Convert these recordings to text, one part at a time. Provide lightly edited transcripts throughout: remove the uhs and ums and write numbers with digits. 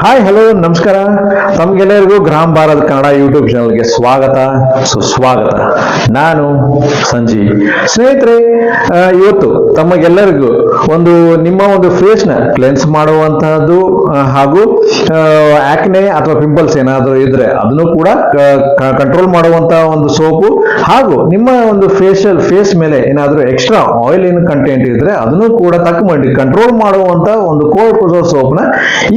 Hi hello ನಮಸ್ಕಾರ. ತಮ್ಗೆಲ್ಲರಿಗೂ ಗ್ರಾಮ Bharat Kannada YouTube ಚಾನಲ್ಗೆ ಸ್ವಾಗತ ಸುಸ್ವಾಗತ. ನಾನು ಸಂಜಿ. ಸ್ನೇಹಿತರೆ, ಇವತ್ತು ತಮಗೆಲ್ಲರಿಗೂ ನಿಮ್ಮ ಒಂದು ಫೇಸ್ ನ ಕ್ಲೆನ್ಸ್ ಮಾಡುವಂತಹದ್ದು ಹಾಗೂ ಆಕ್ನೆ ಅಥವಾ ಪಿಂಪಲ್ಸ್ ಏನಾದರೂ ಇದ್ರೆ ಅದನ್ನು ಕೂಡ ಕಂಟ್ರೋಲ್ ಮಾಡುವಂತಹ ಒಂದು ಸೋಪು, ಹಾಗೂ ನಿಮ್ಮ ಒಂದು ಫೇಸ್ ಮೇಲೆ ಏನಾದರೂ ಎಕ್ಸ್ಟ್ರಾ ಆಯಿಲ್ ಏನು ಕಂಟೆಂಟ್ ಇದ್ರೆ ಅದನ್ನು ಕೂಡ ತಕ್ಕ ಮಾಡಿ ಕಂಟ್ರೋಲ್ ಮಾಡುವಂತ ಒಂದು ಕೋಲ್ಡ್ ಪ್ರೆಸರ್ ಸೋಪ್ ನ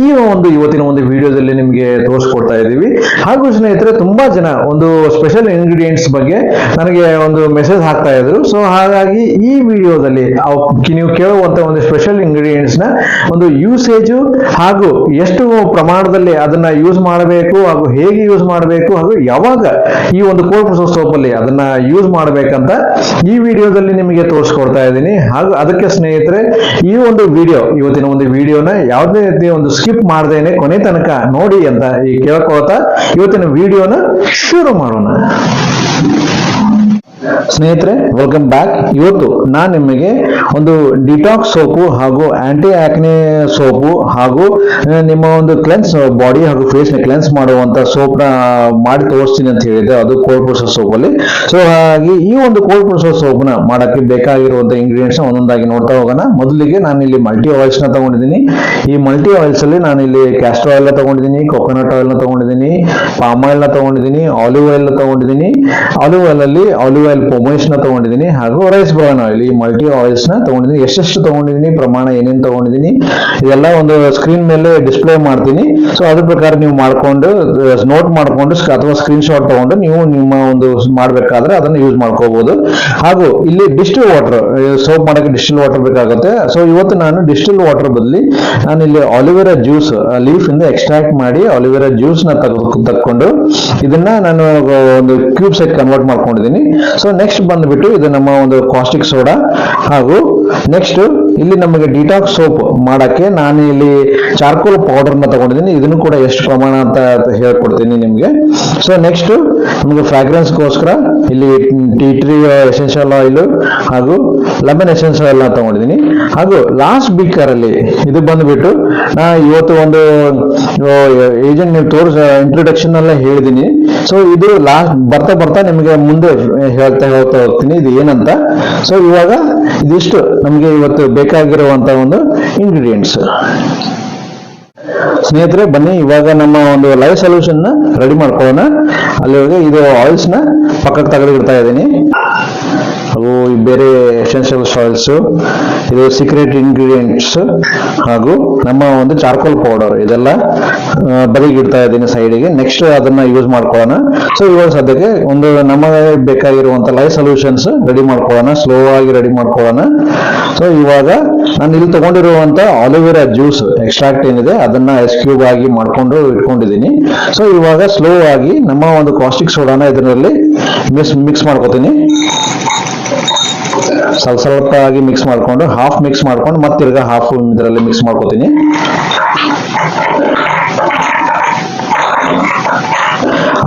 ಈ ಒಂದು ಇವತ್ತಿನ ಒಂದು ವಿಡಿಯೋದಲ್ಲಿ ನಿಮಗೆ ತೋರಿಸ್ಕೊಡ್ತಾ ಇದ್ದೀವಿ. ಹಾಗೂ ಸ್ನೇಹಿತರೆ, ತುಂಬಾ ಜನ ಒಂದು ಸ್ಪೆಷಲ್ ಇಂಗ್ರೀಡಿಯೆಂಟ್ಸ್ ಬಗ್ಗೆ ನನಗೆ ಒಂದು ಮೆಸೇಜ್ ಹಾಕ್ತಾ ಇದ್ರು. ಸೊ ಹಾಗಾಗಿ ಈ ವಿಡಿಯೋದಲ್ಲಿ ನೀವು ಕೇಳುವಂತ ಒಂದು ಸ್ಪೆಷಲ್ ಇಂಗ್ರೀಡಿಯೆಂಟ್ಸ್ ನ ಒಂದು ಯೂಸೇಜು ಹಾಗೂ ಎಷ್ಟು ಪ್ರಮಾಣದಲ್ಲಿ ಅದನ್ನ ಯೂಸ್ ಮಾಡಬೇಕು ಹಾಗೂ ಹೇಗೆ ಯೂಸ್ ಮಾಡಬೇಕು ಹಾಗೂ ಯಾವಾಗ ಈ ಒಂದು ಕೋಲ್ಡ್ ಪ್ರೆಸರ್ ಸೋಪ್ ಅಲ್ಲಿ ಅದನ್ನ ಯೂಸ್ ಮಾಡಬೇಕಂತ ಈ ವಿಡಿಯೋದಲ್ಲಿ ನಿಮಗೆ ತೋರಿಸ್ಕೊಡ್ತಾ ಇದ್ದೀನಿ. ಹಾಗೂ ಅದಕ್ಕೆ ಸ್ನೇಹಿತರೆ, ಈ ಒಂದು ಇವತ್ತಿನ ಒಂದು ವಿಡಿಯೋನ ಯಾವುದೇ ರೀತಿ ಒಂದು ಸ್ಕಿಪ್ ಮಾಡದೇನೆ ಕೊನೆ ತನಕ ನೋಡಿ ಅಂತ ಕೇಳ್ಕೊಳ್ತಾ ಇವತ್ತಿನ ವಿಡಿಯೋನ ಶುರು ಮಾಡೋಣ. ಸ್ನೇಹಿತರೆ, ವೆಲ್ಕಮ್ ಬ್ಯಾಕ್. ಇವತ್ತು ನಾನು ನಿಮಗೆ ಒಂದು ಡಿಟಾಕ್ಸ್ ಸೋಪು ಹಾಗೂ ಆಂಟಿ ಆಕ್ನೆ ಸೋಪು ಹಾಗೂ ನಿಮ್ಮ ಒಂದು ಕ್ಲೆನ್ಸ್ ಬಾಡಿ ಹಾಗೂ ಫೇಸ್ ನ ಕ್ಲೆನ್ಸ್ ಮಾಡುವಂತ ಸೋಪ್ ನ ಮಾಡಿ ತೋರಿಸ್ತೀನಿ ಅಂತ ಹೇಳಿದೆ, ಅದು ಕೋಲ್ಡ್ ಪ್ರೆಸರ್ ಸೋಪ್ ಅಲ್ಲಿ. ಸೊ ಹಾಗಾಗಿ ಈ ಒಂದು ಕೋಲ್ಡ್ ಪ್ರೆಸರ್ ಸೋಪ್ ನ ಮಾಡಕ್ಕೆ ಬೇಕಾಗಿರುವಂತ ಇಂಗ್ರೀಡಿಯೆಂಟ್ಸ್ ಒಂದೊಂದಾಗಿ ನೋಡ್ತಾ ಹೋಗೋಣ. ಮೊದಲಿಗೆ ನಾನು ಇಲ್ಲಿ ಮಲ್ಟಿ ಆಯಿಲ್ಸ್ ನ ತಗೊಂಡಿದ್ದೀನಿ. ಈ ಮಲ್ಟಿ ಆಯಿಲ್ಸ್ ಅಲ್ಲಿ ನಾನು ಇಲ್ಲಿ ಕ್ಯಾಸ್ಟರ್ ಆಯಿಲ್ ನ ತಗೊಂಡಿದ್ದೀನಿ, ಕೊಕೊನಟ್ ಆಯಿಲ್ ನ ತಗೊಂಡಿದ್ದೀನಿ, ಪಾಮ್ ಆಯಿಲ್ ನ ತಗೊಂಡಿದ್ದೀನಿ, ಆಲಿವ್ ಆಯಿಲ್ ನ ತಗೊಂಡಿದ್ದೀನಿ. ಆಲಿವ್ ಆಯಿಲ್ ಅಲ್ಲಿ ಆಲಿವ್ ಆಯಿಲ್ ಪೊಮೋಯ್ಸ್ ನ ತಗೊಂಡಿದ್ದೀನಿ ಹಾಗೂ ರೈಸ್ ಬ್ರಾನ್ ಆಯಿಲ್, ಈ ಮಲ್ಟಿ ಆಯಿಲ್ಸ್ ನ ತಗೊಂಡಿದ್ದೀನಿ. ಎಷ್ಟೆಷ್ಟು ತಗೊಂಡಿದ್ದೀನಿ, ಪ್ರಮಾಣ ಏನೇನು ತಗೊಂಡಿದ್ದೀನಿ ಇದೆಲ್ಲ ಒಂದು ಸ್ಕ್ರೀನ್ ಮೇಲೆ ಡಿಸ್ಪ್ಲೇ ಮಾಡ್ತೀನಿ. ಸೊ ಅದ್ರ ಪ್ರಕಾರ ನೀವು ಮಾಡ್ಕೊಂಡು ನೋಟ್ ಮಾಡ್ಕೊಂಡು ಅಥವಾ ಸ್ಕ್ರೀನ್ ಶಾಟ್ ತಗೊಂಡು ನೀವು ನಿಮ್ಮ ಒಂದು ಮಾಡ್ಬೇಕಾದ್ರೆ ಅದನ್ನ ಯೂಸ್ ಮಾಡ್ಕೋಬಹುದು. ಹಾಗೂ ಇಲ್ಲಿ ಡಿಸ್ಟಿಲ್ ವಾಟರ್, ಸೋಪ್ ಮಾಡಕ್ಕೆ ಡಿಸ್ಟಿಲ್ ವಾಟರ್ ಬೇಕಾಗುತ್ತೆ. ಸೊ ಇವತ್ತು ನಾನು ಡಿಸ್ಟಿಲ್ ವಾಟರ್ ಬದಲಿ ನಾನು ಇಲ್ಲಿ ಆಲಿವೆರಾ ಜ್ಯೂಸ್ ಲೀಫ್ ಇಂದ ಎಕ್ಸ್ಟ್ರಾಕ್ಟ್ ಮಾಡಿ ಆಲಿವೆರಾ ಜ್ಯೂಸ್ ನ ತಕ್ಕೊಂಡು ಇದನ್ನ ನಾನು ಒಂದು ಕ್ಯೂಬ್ಸ್ ಆಗಿ ಕನ್ವರ್ಟ್ ಮಾಡ್ಕೊಂಡಿದ್ದೀನಿ. ಸೊ ನೆಕ್ಸ್ಟ್ ಬಂದ್ಬಿಟ್ಟು ಇದು ನಮ್ಮ ಒಂದು ಕಾಸ್ಟಿಕ್ ಸೋಡಾ. ಹಾಗೂ ನೆಕ್ಸ್ಟ್ ಇಲ್ಲಿ ನಮಗೆ ಡಿಟಾಕ್ಸ್ ಸೋಪ್ ಮಾಡಕ್ಕೆ ನಾನು ಇಲ್ಲಿ ಚಾರ್ಕೋಲ್ ಪೌಡರ್ ನ ತಗೊಂಡಿದ್ದೀನಿ. ಇದನ್ನು ಕೂಡ ಎಷ್ಟು ಪ್ರಮಾಣ ಅಂತ ಹೇಳ್ಕೊಡ್ತೀನಿ ನಿಮ್ಗೆ. ಸೊ ನೆಕ್ಸ್ಟ್ ನಮಗೆ ಫ್ರಾಗ್ರೆನ್ಸ್ ಗೋಸ್ಕರ ಇಲ್ಲಿ ಟೀ ಟ್ರೀ ಎಸೆನ್ಷಿಯಲ್ ಆಯಿಲ್ ಹಾಗೂ ಲೆಮನ್ ಎಸೆನ್ಷಿಯಲ್ ಆಯಿಲ್ ನ ತಗೊಂಡಿದ್ದೀನಿ. ಹಾಗೂ ಲಾಸ್ಟ್ ಬೀಕರ್ ಅಲ್ಲಿ ಇದು ಬಂದ್ಬಿಟ್ಟು ನಾ ಇವತ್ತು ಒಂದು ಏಜೆಂಟ್ ನೀವು ಇಂಟ್ರೊಡಕ್ಷನ್ ಎಲ್ಲ ಹೇಳಿದೀನಿ. ಸೊ ಇದು ಲಾಸ್ಟ್ ಬರ್ತಾ ನಿಮಗೆ ಮುಂದೆ ಹೇಳ್ತಾ ಹೋಗ್ತೀನಿ ಇದು ಏನಂತ. ಸೊ ಇವಾಗ ಇದಿಷ್ಟು ನಮಗೆ ಇವತ್ತು ಬೇಕಾಗಿರುವಂತ ಒಂದು ಇಂಗ್ರೀಡಿಯೆಂಟ್ಸ್. ಸ್ನೇಹಿತರೆ, ಬನ್ನಿ ಇವಾಗ ನಮ್ಮ ಒಂದು ಲೈವ್ ಸೊಲ್ಯೂಷನ್ ನ ರೆಡಿ ಮಾಡ್ಕೊಳ್ಳೋಣ. ಅಲ್ಲಿವರೆಗೆ ಇದು ಆಯಿಲ್ಸ್ ನ ಪಕ್ಕಕ್ಕೆ ತೆಗೆದಿಡ್ತಾ ಇದ್ದೀನಿ. ಹಾಗೂ ಬೇರೆ ಎಸೆನ್ಷಿಯಲ್ ಆಯಿಲ್ಸ್, ಇದು ಸೀಕ್ರೆಟ್ ಇಂಗ್ರೀಡಿಯೆಂಟ್ಸ್ ಹಾಗೂ ನಮ್ಮ ಒಂದು ಚಾರ್ಕೋಲ್ ಪೌಡರ್, ಇದೆಲ್ಲ ಬದಿಗೆ ಇಡ್ತಾ ಇದ್ದೀನಿ ಸೈಡಿಗೆ. ನೆಕ್ಸ್ಟ್ ಅದನ್ನ ಯೂಸ್ ಮಾಡ್ಕೊಳ್ಳೋಣ. ಸೊ ಇವಾಗ ಸದ್ಯಕ್ಕೆ ಒಂದು ನಮಗೆ ಬೇಕಾಗಿರುವಂತ ಲೈವ್ ಸೊಲ್ಯೂಷನ್ಸ್ ರೆಡಿ ಮಾಡ್ಕೊಳ್ಳೋಣ, ಸ್ಲೋ ಆಗಿ ರೆಡಿ ಮಾಡ್ಕೊಳ್ಳೋಣ. ಸೊ ಇವಾಗ ನಾನು ಇಲ್ಲಿ ತಗೊಂಡಿರುವಂತ ಆಲಿವೆರಾ ಜ್ಯೂಸ್ ಎಕ್ಸ್ಟ್ರಾಕ್ಟ್ ಏನಿದೆ ಅದನ್ನ ಐಸ್ ಕ್ಯೂಬ್ ಆಗಿ ಮಾಡ್ಕೊಂಡು ಇಟ್ಕೊಂಡಿದ್ದೀನಿ. ಸೊ ಇವಾಗ ಸ್ಲೋ ಆಗಿ ನಮ್ಮ ಒಂದು ಕಾಸ್ಟಿಕ್ ಸೋಡಾನ ಇದರಲ್ಲಿ ಮಿಕ್ಸ್ ಮಾಡ್ಕೋತೀನಿ. ಸ್ವಲ್ಪ ಆಗಿ ಮಿಕ್ಸ್ ಮಾಡ್ಕೊಂಡು ಹಾಫ್ ಮಿಕ್ಸ್ ಮಾಡ್ಕೊಂಡು ಮತ್ತೆ ತಿರ್ಗಾ ಹಾಫ್ ಇದರಲ್ಲಿ ಮಿಕ್ಸ್ ಮಾಡ್ಕೋತೀನಿ.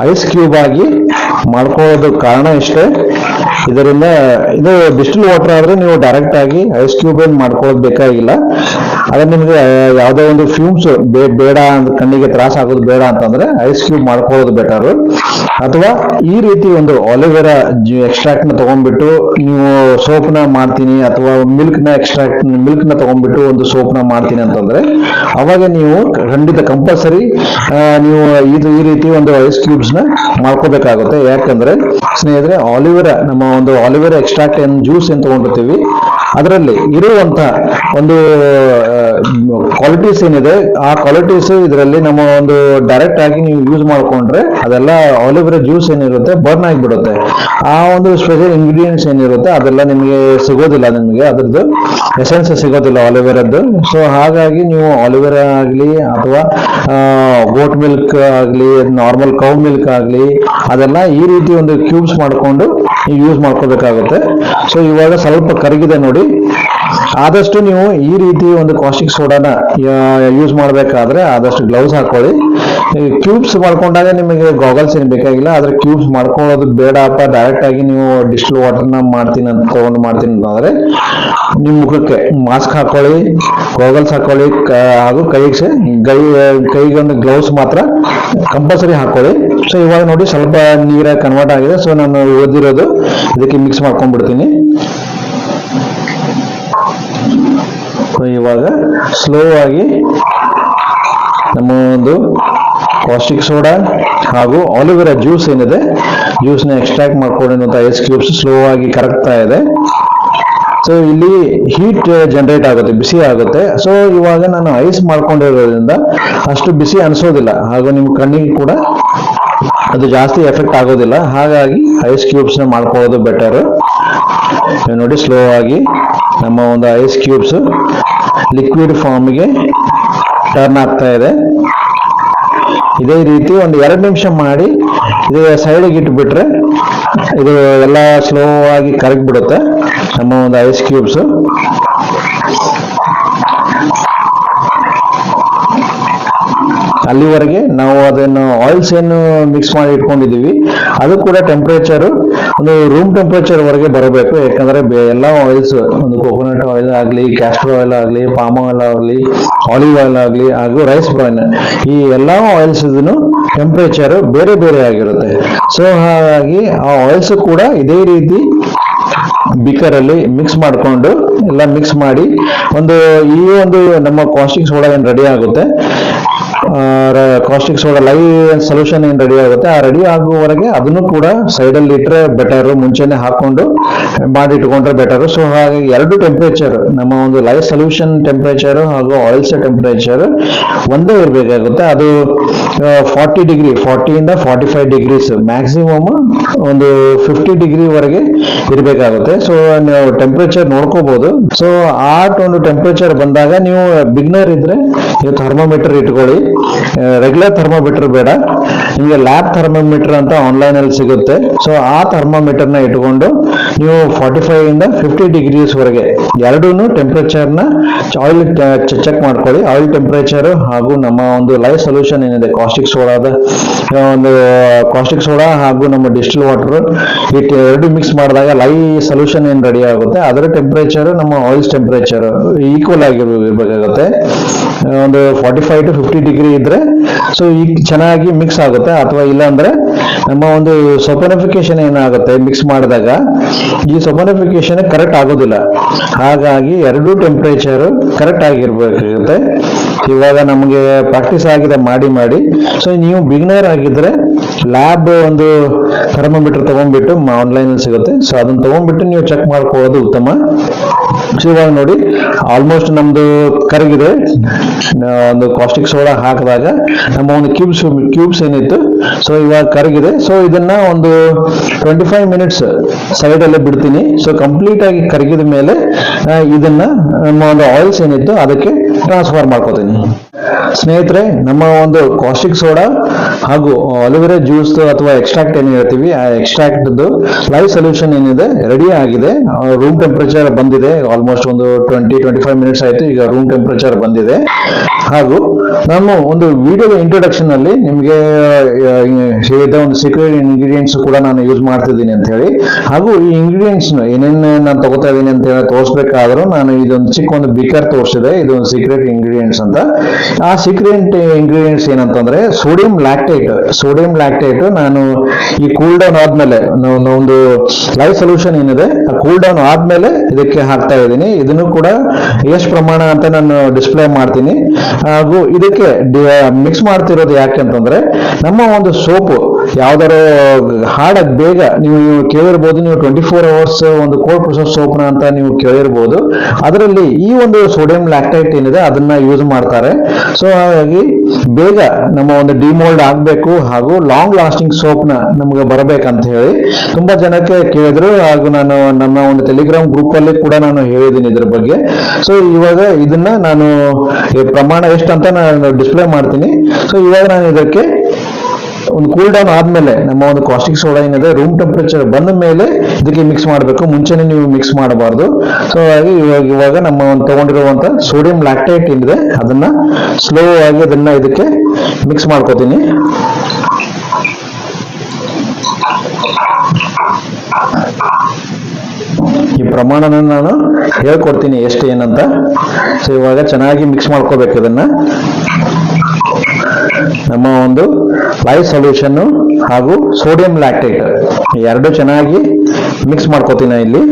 ಐಸ್ ಕ್ಯೂಬ್ ಆಗಿ ಮಾಡ್ಕೊಳ್ಳೋದು ಕಾರಣ ಇಷ್ಟೇ. ಇದರಿಂದ ಇದು ಡಿಸ್ಟಿಲ್ ವಾಟರ್ ಆದ್ರೆ ನೀವು ಡೈರೆಕ್ಟ್ ಆಗಿ ಐಸ್ ಕ್ಯೂಬ್ ಏನ್ ಮಾಡ್ಕೊಳ್ಳೋದು ಬೇಕಾಗಿಲ್ಲ. ಅದ್ರ ನಿಮ್ಗೆ ಯಾವುದೋ ಒಂದು ಫ್ಯೂಮ್ಸ್ ಬೇಡ, ಕಣ್ಣಿಗೆ ತ್ರಾಸ ಆಗೋದು ಬೇಡ ಅಂತಂದ್ರೆ ಐಸ್ ಕ್ಯೂಬ್ ಮಾಡ್ಕೊಳ್ಳೋದು ಬೆಟರ್. ಅಥವಾ ಈ ರೀತಿ ಒಂದು ಆಲಿವೆರಾ ಎಕ್ಸ್ಟ್ರಾಕ್ಟ್ ನ ತಗೊಂಡ್ಬಿಟ್ಟು ನೀವು ಸೋಪ್ ನ ಮಾಡ್ತೀನಿ, ಅಥವಾ ಮಿಲ್ಕ್ ನ ತಗೊಂಡ್ಬಿಟ್ಟು ಒಂದು ಸೋಪ್ ನ ಮಾಡ್ತೀನಿ ಅಂತಂದ್ರೆ ಅವಾಗ ನೀವು ಖಂಡಿತ ಕಂಪಲ್ಸರಿ ನೀವು ಈ ರೀತಿ ಒಂದು ಐಸ್ ಕ್ಯೂಬ್ಸ್ ನ ಮಾಡ್ಕೋಬೇಕಾಗುತ್ತೆ. ಯಾಕಂದ್ರೆ ಸ್ನೇಹಿತರೆ, ನಮ್ಮ ಒಂದು ಆಲಿವೆರಾ ಎಕ್ಸ್ಟ್ರಾಕ್ಟ್ ಜ್ಯೂಸ್ ಏನ್ ತಗೊಂಡಿರ್ತೀವಿ ಅದರಲ್ಲಿ ಇರುವಂತ ಒಂದು ಕ್ವಾಲಿಟೀಸ್ ಏನಿದೆ, ಆ ಕ್ವಾಲಿಟೀಸ್ ಇದರಲ್ಲಿ ನಮ್ಮ ಒಂದು ಡೈರೆಕ್ಟ್ ಆಗಿ ನೀವು ಯೂಸ್ ಮಾಡ್ಕೊಂಡ್ರೆ ಅದೆಲ್ಲ ಆಲಿವೆರಾ ಜ್ಯೂಸ್ ಏನಿರುತ್ತೆ ಬರ್ನ್ ಆಗಿಬಿಡುತ್ತೆ. ಆ ಒಂದು ಸ್ಪೆಷಲ್ ಇಂಗ್ರೀಡಿಯೆಂಟ್ಸ್ ಏನಿರುತ್ತೆ ಅದೆಲ್ಲ ನಿಮಗೆ ಸಿಗೋದಿಲ್ಲ, ನಿಮಗೆ ಅದ್ರದ್ದು ಎಸೆನ್ಸ್ ಸಿಗೋದಿಲ್ಲ ಆಲಿವೆರಾದ್ದು. ಸೊ ಹಾಗಾಗಿ ನೀವು ಆಲಿವೆರಾ ಆಗಲಿ ಅಥವಾ ಗೋಟ್ ಮಿಲ್ಕ್ ಆಗಲಿ, ನಾರ್ಮಲ್ ಕೌ ಮಿಲ್ಕ್ ಆಗಲಿ, ಅದೆಲ್ಲ ಈ ರೀತಿ ಒಂದು ಕ್ಯೂಬ್ಸ್ ಮಾಡ್ಕೊಂಡು ನೀವು ಯೂಸ್ ಮಾಡ್ಕೋಬೇಕಾಗುತ್ತೆ. ಸೊ ಇವಾಗ ಸ್ವಲ್ಪ ಕರಗಿದೆ ನೋಡಿ. ಆದಷ್ಟು ನೀವು ಈ ರೀತಿ ಒಂದು ಕಾಸ್ಟಿಕ್ ಸೋಡಾನ ಯೂಸ್ ಮಾಡಬೇಕಾದ್ರೆ ಆದಷ್ಟು ಗ್ಲೌಸ್ ಹಾಕೊಳ್ಳಿ. ಕ್ಯೂಬ್ಸ್ ಮಾಡ್ಕೊಂಡಾಗ ನಿಮಗೆ ಗಾಗಲ್ಸ್ ಏನು ಬೇಕಾಗಿಲ್ಲ. ಆದ್ರೆ ಕ್ಯೂಬ್ಸ್ ಮಾಡ್ಕೊಳ್ಳೋದು ಬೇಡಪ್ಪ, ಡೈರೆಕ್ಟ್ ಆಗಿ ನೀವು ಡಿಸ್ಟಿಲ್ ವಾಟರ್ನ ಮಾಡ್ತೀನಿ ಅಂತಂದ್ರೆ ನಿಮ್ ಮುಖಕ್ಕೆ ಮಾಸ್ಕ್ ಹಾಕೊಳ್ಳಿ, ಗಾಗಲ್ಸ್ ಹಾಕೊಳ್ಳಿ, ಹಾಗೂ ಕೈಗೆ ಒಂದು ಗ್ಲೌಸ್ ಮಾತ್ರ ಕಂಪಲ್ಸರಿ ಹಾಕೊಳ್ಳಿ. ಸೊ ಇವಾಗ ನೋಡಿ ಸ್ವಲ್ಪ ನೀರಾಗಿ ಕನ್ವರ್ಟ್ ಆಗಿದೆ. ಸೊ ನಾನು ಓದಿರೋದು ಇದಕ್ಕೆ ಮಿಕ್ಸ್ ಮಾಡ್ಕೊಂಡ್ಬಿಡ್ತೀನಿ. ಇವಾಗ ಸ್ಲೋ ಆಗಿ ನಮ್ಮ ಒಂದು ಕಾಸ್ಟಿಕ್ ಸೋಡಾ ಹಾಗೂ ಆಲಿವೆರಾ ಜ್ಯೂಸ್ ಏನಿದೆ, ಜ್ಯೂಸ್ನ ಎಕ್ಸ್ಟ್ರಾಕ್ಟ್ ಮಾಡ್ಕೊಂಡಿರುವಂತ ಐಸ್ ಕ್ಯೂಬ್ಸ್ ಸ್ಲೋ ಆಗಿ ಕರಗ್ತಾ ಇದೆ. ಸೊ ಇಲ್ಲಿ ಹೀಟ್ ಜನರೇಟ್ ಆಗುತ್ತೆ, ಬಿಸಿ ಆಗುತ್ತೆ. ಸೊ ಇವಾಗ ನಾನು ಐಸ್ ಮಾಡ್ಕೊಂಡಿರೋದ್ರಿಂದ ಅಷ್ಟು ಬಿಸಿ ಅನಿಸೋದಿಲ್ಲ, ಹಾಗೂ ನಿಮ್ಮ ಕಣ್ಣಿಗೆ ಕೂಡ ಅದು ಜಾಸ್ತಿ ಎಫೆಕ್ಟ್ ಆಗೋದಿಲ್ಲ. ಹಾಗಾಗಿ ಐಸ್ ಕ್ಯೂಬ್ಸ್ ನ ಮಾಡ್ಕೊಳ್ಳೋದು ಬೆಟರ್. ನೋಡಿ ಸ್ಲೋ ಆಗಿ ನಮ್ಮ ಒಂದು ಐಸ್ ಕ್ಯೂಬ್ಸ್ ಲಿಕ್ವಿಡ್ ಫಾರ್ಮ್ಗೆ ಟರ್ನ್ ಆಗ್ತಾ ಇದೆ. ಇದೇ ರೀತಿ ಒಂದು 2 ನಿಮಿಷ ಮಾಡಿ ಇದು ಸೈಡಿಗೆ ಇಟ್ಬಿಟ್ರೆ ಇದು ಎಲ್ಲ ಸ್ಲೋ ಆಗಿ ಕರಗ್ಬಿಡುತ್ತೆ ನಮ್ಮ ಒಂದು ಐಸ್ ಕ್ಯೂಬ್ಸ್. ಅಲ್ಲಿವರೆಗೆ ನಾವು ಅದನ್ನು ಆಯಿಲ್ಸ್ ಏನು ಮಿಕ್ಸ್ ಮಾಡಿ ಇಟ್ಕೊಂಡಿದೀವಿ ಅದು ಕೂಡ ಟೆಂಪರೇಚರ್ ಒಂದು ರೂಮ್ ಟೆಂಪರೇಚರ್ ವರೆಗೆ ಬರಬೇಕು. ಯಾಕಂದ್ರೆ ಎಲ್ಲ ಆಯಿಲ್ಸ್, ಒಂದು ಕೋಕೋನಟ್ ಆಯಿಲ್ ಆಗಲಿ, ಕ್ಯಾಸ್ಟರ್ ಆಯಿಲ್ ಆಗಲಿ, ಪಾಮ್ ಆಯಿಲ್ ಆಗಲಿ, ಆಲಿವ್ ಆಯಿಲ್ ಆಗಲಿ, ಹಾಗೂ ರೈಸ್ ಬ್ರಾನ್, ಈ ಎಲ್ಲ ಆಯಿಲ್ಸ್ ಟೆಂಪರೇಚರ್ ಬೇರೆ ಬೇರೆ ಆಗಿರುತ್ತೆ. ಸೊ ಹಾಗಾಗಿ ಆ ಆಯಿಲ್ಸ್ ಕೂಡ ಇದೇ ರೀತಿ ಬಿಕರ್ ಅಲ್ಲಿ ಮಿಕ್ಸ್ ಮಾಡಿಕೊಂಡು ಎಲ್ಲ ಮಿಕ್ಸ್ ಮಾಡಿ ಈ ಒಂದು ನಮ್ಮ ಕಾಸ್ಟಿಕ್ ಸೋಡಾ ಏನು ರೆಡಿ ಆಗುತ್ತೆ, ಕಾಸ್ಟಿಕ್ ಸೋಡಾ ಲೈ ಸೊಲ್ಯೂಷನ್ ಏನ್ ರೆಡಿ ಆಗುತ್ತೆ, ಆ ರೆಡಿ ಆಗುವವರೆಗೆ ಅದನ್ನು ಕೂಡ ಸೈಡ್ ಅಲ್ಲಿ ಇಟ್ರೆ ಬೆಟರ್, ಮುಂಚೆನೆ ಹಾಕೊಂಡು ಮಾಡಿಟ್ಕೊಂಡ್ರೆ ಬೆಟರ್. ಸೊ ಹಾಗಾಗಿ 2 ಟೆಂಪರೇಚರ್, ನಮ್ಮ ಒಂದು ಲೈ ಸೊಲ್ಯೂಷನ್ ಟೆಂಪರೇಚರ್ ಹಾಗೂ ಆಯಿಲ್ಸ್ ಟೆಂಪರೇಚರ್ ಒಂದೇ ಇರಬೇಕಾಗುತ್ತೆ. ಅದು 40 ಡಿಗ್ರಿ, 40 ಇಂದ 45 ಡಿಗ್ರೀಸ್, ಮ್ಯಾಕ್ಸಿಮಮ್ ಒಂದು 50 ಡಿಗ್ರಿ ವರೆಗೆ ಇರಬೇಕಾಗುತ್ತೆ. ಸೊ ನೀವು ಟೆಂಪರೇಚರ್ ನೋಡ್ಕೋಬಹುದು. ಸೊ ಆ ಒಂದು ಟೆಂಪರೇಚರ್ ಬಂದಾಗ ನೀವು ಬಿಗ್ನರ್ ಇದ್ರೆ ನೀವು ಥರ್ಮೋಮೀಟರ್ ಇಟ್ಕೊಳ್ಳಿ. ರೆಗ್ಯುಲರ್ ಥರ್ಮೋಮೀಟರ್ ಬೇಡ, ನಿಮಗೆ ಲ್ಯಾಬ್ ಥರ್ಮೋಮೀಟರ್ ಅಂತ ಆನ್ಲೈನ್ ಅಲ್ಲಿ ಸಿಗುತ್ತೆ. ಸೊ ಆ ಥರ್ಮೋಮೀಟರ್ ನ ಇಟ್ಕೊಂಡು ನೀವು 45 ಇಂದ 50 ಡಿಗ್ರೀಸ್ ವರೆಗೆ ಎರಡೂ ಟೆಂಪರೇಚರ್ ನ ಆಯಿಲ್ ಚೆಕ್ ಮಾಡ್ಕೊಳ್ಳಿ. ಆಯಿಲ್ ಟೆಂಪರೇಚರ್ ಹಾಗೂ ನಮ್ಮ ಒಂದು ಲೈ ಸೊಲ್ಯೂಷನ್ ಏನಿದೆ, ಕಾಸ್ಟಿಕ್ ಸೋಡಾ ಹಾಗೂ ನಮ್ಮ ಡಿಸ್ಟಿಲ್ ವಾಟರ್, ಎರಡು ಮಿಕ್ಸ್ ಮಾಡಿದಾಗ ಲೈ ಸೊಲ್ಯೂಷನ್ ಏನ್ ರೆಡಿ ಆಗುತ್ತೆ ಅದರ ಟೆಂಪರೇಚರ್ ನಮ್ಮ ಆಯಿಲ್ಸ್ ಟೆಂಪರೇಚರ್ ಈಕ್ವಲ್ ಆಗಿರ್ಬೇಕಾಗುತ್ತೆ. ಒಂದು 45 to 50 ಡಿಗ್ರಿ ಇದ್ರೆ ಸೊ ಈಗ ಚೆನ್ನಾಗಿ ಮಿಕ್ಸ್ ಆಗುತ್ತೆ. ಅಥವಾ ಇಲ್ಲ ಅಂದ್ರೆ ನಮ್ಮ ಒಂದು ಸೊಪನಿಫಿಕೇಶನ್ ಏನಾಗುತ್ತೆ ಮಿಕ್ಸ್ ಮಾಡಿದಾಗ, ಈ ಸೊಪನಿಫಿಕೇಶನ್ ಕರೆಕ್ಟ್ ಆಗೋದಿಲ್ಲ. ಹಾಗಾಗಿ 2 ಟೆಂಪರೇಚರ್ ಕರೆಕ್ಟ್ ಆಗಿರ್ಬೇಕಾಗುತ್ತೆ. ಇವಾಗ ನಮಗೆ ಪ್ರಾಕ್ಟೀಸ್ ಆಗಿದೆ ಮಾಡಿ. ಸೊ ನೀವು ಬಿಗಿನರ್ ಆಗಿದ್ರೆ ಲ್ಯಾಬ್ ಒಂದು ಥರ್ಮೋಮೀಟರ್ ತಗೊಂಡ್ಬಿಟ್ಟು ಆನ್ಲೈನ್ ಅಲ್ಲಿ ಸಿಗುತ್ತೆ. ಸೊ ಅದನ್ನ ತಗೊಂಡ್ಬಿಟ್ಟು ನೀವು ಚೆಕ್ ಮಾಡ್ಕೊಳ್ಳೋದು ಉತ್ತಮ. ಸೊ ಇವಾಗ ನೋಡಿ ಆಲ್ಮೋಸ್ಟ್ ನಮ್ದು ಕರಗಿದೆ. ಒಂದು ಕಾಸ್ಟಿಕ್ ಸೋಡಾ ಹಾಕಿದಾಗ ನಮ್ಮ ಒಂದು ಕ್ಯೂಬ್ಸ್ ಏನಿತ್ತು, ಸೊ ಇವಾಗ ಕರಗಿದೆ. ಸೊ ಇದನ್ನ ಒಂದು 25 ಮಿನಿಟ್ಸ್ ಸೈಡ್ ಅಲ್ಲೇ ಬಿಡ್ತೀನಿ. ಸೊ ಕಂಪ್ಲೀಟ್ ಆಗಿ ಕರಗಿದ ಮೇಲೆ ಇದನ್ನ ನಮ್ಮ ಒಂದು ಆಯಿಲ್ಸ್ ಏನಿತ್ತು ಅದಕ್ಕೆ ಟ್ರಾನ್ಸ್ಫರ್ ಮಾಡ್ಕೋತೀನಿ. ಸ್ನೇಹಿತರೆ, ನಮ್ಮ ಒಂದು ಕಾಸ್ಟಿಕ್ ಸೋಡಾ ಹಾಗೂ ಆಲಿವೆರಾ ಜ್ಯೂಸ್ ಅಥವಾ ಎಕ್ಸ್ಟ್ರಾಕ್ಟ್ ಏನ್ ಹೇಳ್ತೀವಿ, ಆ ಎಕ್ಸ್ಟ್ರಾಕ್ಟ್ ಲೈ ಸೊಲ್ಯೂಷನ್ ಏನಿದೆ ರೆಡಿ ಆಗಿದೆ. ರೂಮ್ ಟೆಂಪರೇಚರ್ ಬಂದಿದೆ. ಆಲ್ಮೋಸ್ಟ್ ಒಂದು 20-25 ಮಿನಿಟ್ಸ್ ಆಯ್ತು. ಈಗ ರೂಮ್ ಟೆಂಪರೇಚರ್ ಬಂದಿದೆ. ಹಾಗೂ ನಾನು ಒಂದು ವಿಡಿಯೋದ ಇಂಟ್ರೊಡಕ್ಷನ್ ಅಲ್ಲಿ ನಿಮಗೆ ಹೇಳಿದ ಒಂದು ಸೀಕ್ರೆಟ್ ಇಂಗ್ರೀಡಿಯೆಂಟ್ಸ್ ಕೂಡ ನಾನು ಯೂಸ್ ಮಾಡ್ತಿದ್ದೀನಿ ಅಂತ ಹೇಳಿ, ಹಾಗೂ ಈ ಇಂಗ್ರೀಡಿಯೆಂಟ್ಸ್ ಏನೇನು ನಾನು ತಗೋತಾ ಇದ್ದೀನಿ ಅಂತ ಹೇಳಿ ತೋರಿಸ್ಬೇಕಾದ್ರೂ ನಾನು ಇದೊಂದು ಚಿಕ್ಕ ಒಂದು ಬಿಕರ್ ತೋರಿಸಿದೆ. ಇದು ಒಂದು ಸೀಕ್ರೆಟ್ ಇಂಗ್ರೀಡಿಯೆಂಟ್ಸ್ ಅಂತ. ಆ ಸೀಕ್ರೆಟ್ ಇಂಗ್ರೀಡಿಯೆಂಟ್ಸ್ ಏನಂತಂದ್ರೆ ಸೋಡಿಯಂ ಲ್ಯಾಕ್ಟೇಟ್. ನಾನು ಈ ಕೂಲ್ ಡೌನ್ ಆದ್ಮೇಲೆ ಒಂದು ಲೈವ್ ಸೊಲ್ಯೂಷನ್ ಏನಿದೆ ಆ ಕೂಲ್ ಡೌನ್ ಆದ್ಮೇಲೆ ಇದಕ್ಕೆ ಹಾಕ್ತಾ ಇದ್ದೀನಿ. ಇದನ್ನು ಕೂಡ ಎಷ್ಟು ಪ್ರಮಾಣ ಅಂತ ನಾನು ಡಿಸ್ಪ್ಲೇ ಮಾಡ್ತೀನಿ. ಹಾಗೂ ಇದಕ್ಕೆ ಮಿಕ್ಸ್ ಮಾಡ್ತಿರೋದು ಯಾಕೆ ಅಂತಂದ್ರೆ, ನಮ್ಮ ಒಂದು ಸೋಪ್ ಯಾವ್ದಾರು ಹಾಡಕ್ ಬೇಗ ನೀವು ಕೇಳಿರ್ಬೋದು, ನೀವು 24 hours ಒಂದು ಕೋಲ್ಡ್ ಪ್ರೊಸೆಸ್ ಸೋಪ್ನ ಅಂತ ನೀವು ಕೇಳಿರ್ಬೋದು. ಅದರಲ್ಲಿ ಈ ಒಂದು ಸೋಡಿಯಂ ಲ್ಯಾಕ್ಟೈಟ್ ಏನಿದೆ ಅದನ್ನ ಯೂಸ್ ಮಾಡ್ತಾರೆ. ಸೊ ಹಾಗಾಗಿ ಬೇಗ ನಮ್ಮ ಒಂದು ಡಿಮೋಲ್ಡ್ ಆಗ್ಬೇಕು ಹಾಗೂ ಲಾಂಗ್ ಲಾಸ್ಟಿಂಗ್ ಸೋಪ್ನ ನಮ್ಗೆ ಬರಬೇಕಂತ ಹೇಳಿ ತುಂಬಾ ಜನಕ್ಕೆ ಕೇಳಿದ್ರು. ಹಾಗೂ ನಾನು ನಮ್ಮ ಒಂದು ಟೆಲಿಗ್ರಾಮ್ ಗ್ರೂಪ್ ಅಲ್ಲಿ ಕೂಡ ನಾನು ಹೇಳಿದ್ದೀನಿ ಇದ್ರ ಬಗ್ಗೆ. ಸೊ ಇವಾಗ ಇದನ್ನ ನಾನು ಪ್ರಮಾಣ ಎಷ್ಟು ಅಂತ ನಾನು ಡಿಸ್ಪ್ಲೇ ಮಾಡ್ತೀನಿ. ಸೊ ಇವಾಗ ನಾನು ಇದಕ್ಕೆ ಒಂದು ಕೂಲ್ ಡೌನ್ ಆದ್ಮೇಲೆ ನಮ್ಮ ಒಂದು ಕಾಸ್ಟಿಕ್ ಸೋಡಾ ಏನಿದೆ ರೂಮ್ ಟೆಂಪರೇಚರ್ ಬಂದ ಮೇಲೆ ಇದಕ್ಕೆ ಮಿಕ್ಸ್ ಮಾಡಬೇಕು, ಮುಂಚೆನೆ ನೀವು ಮಿಕ್ಸ್ ಮಾಡಬಾರ್ದು. ಸೊ ಹಾಗಾಗಿ ಇವಾಗ ನಮ್ಮ ಒಂದು ತಗೊಂಡಿರುವಂತ ಸೋಡಿಯಂ ಲ್ಯಾಕ್ಟೇಟ್ ಏನಿದೆ ಅದನ್ನ ಸ್ಲೋ ಆಗಿ ಅದನ್ನ ಇದಕ್ಕೆ ಮಿಕ್ಸ್ ಮಾಡ್ಕೋತೀನಿ. ಈ ಪ್ರಮಾಣನ ನಾನು ಹೇಳ್ಕೊಡ್ತೀನಿ ಎಷ್ಟು ಏನಂತ. ಸೊ ಇವಾಗ ಚೆನ್ನಾಗಿ ಮಿಕ್ಸ್ ಮಾಡ್ಕೋಬೇಕು ಇದನ್ನ. ನಮ್ಮ ಒಂದು ಲೈವ್ ಸೊಲ್ಯೂಷನ್ ಹಾಗೂ ಸೋಡಿಯಂ ಲ್ಯಾಕ್ಟೇಟ್ ಎರಡು ಚೆನ್ನಾಗಿ ಮಿಕ್ಸ್ ಮಾಡ್ಕೋತೀನಿ ಇಲ್ಲಿ.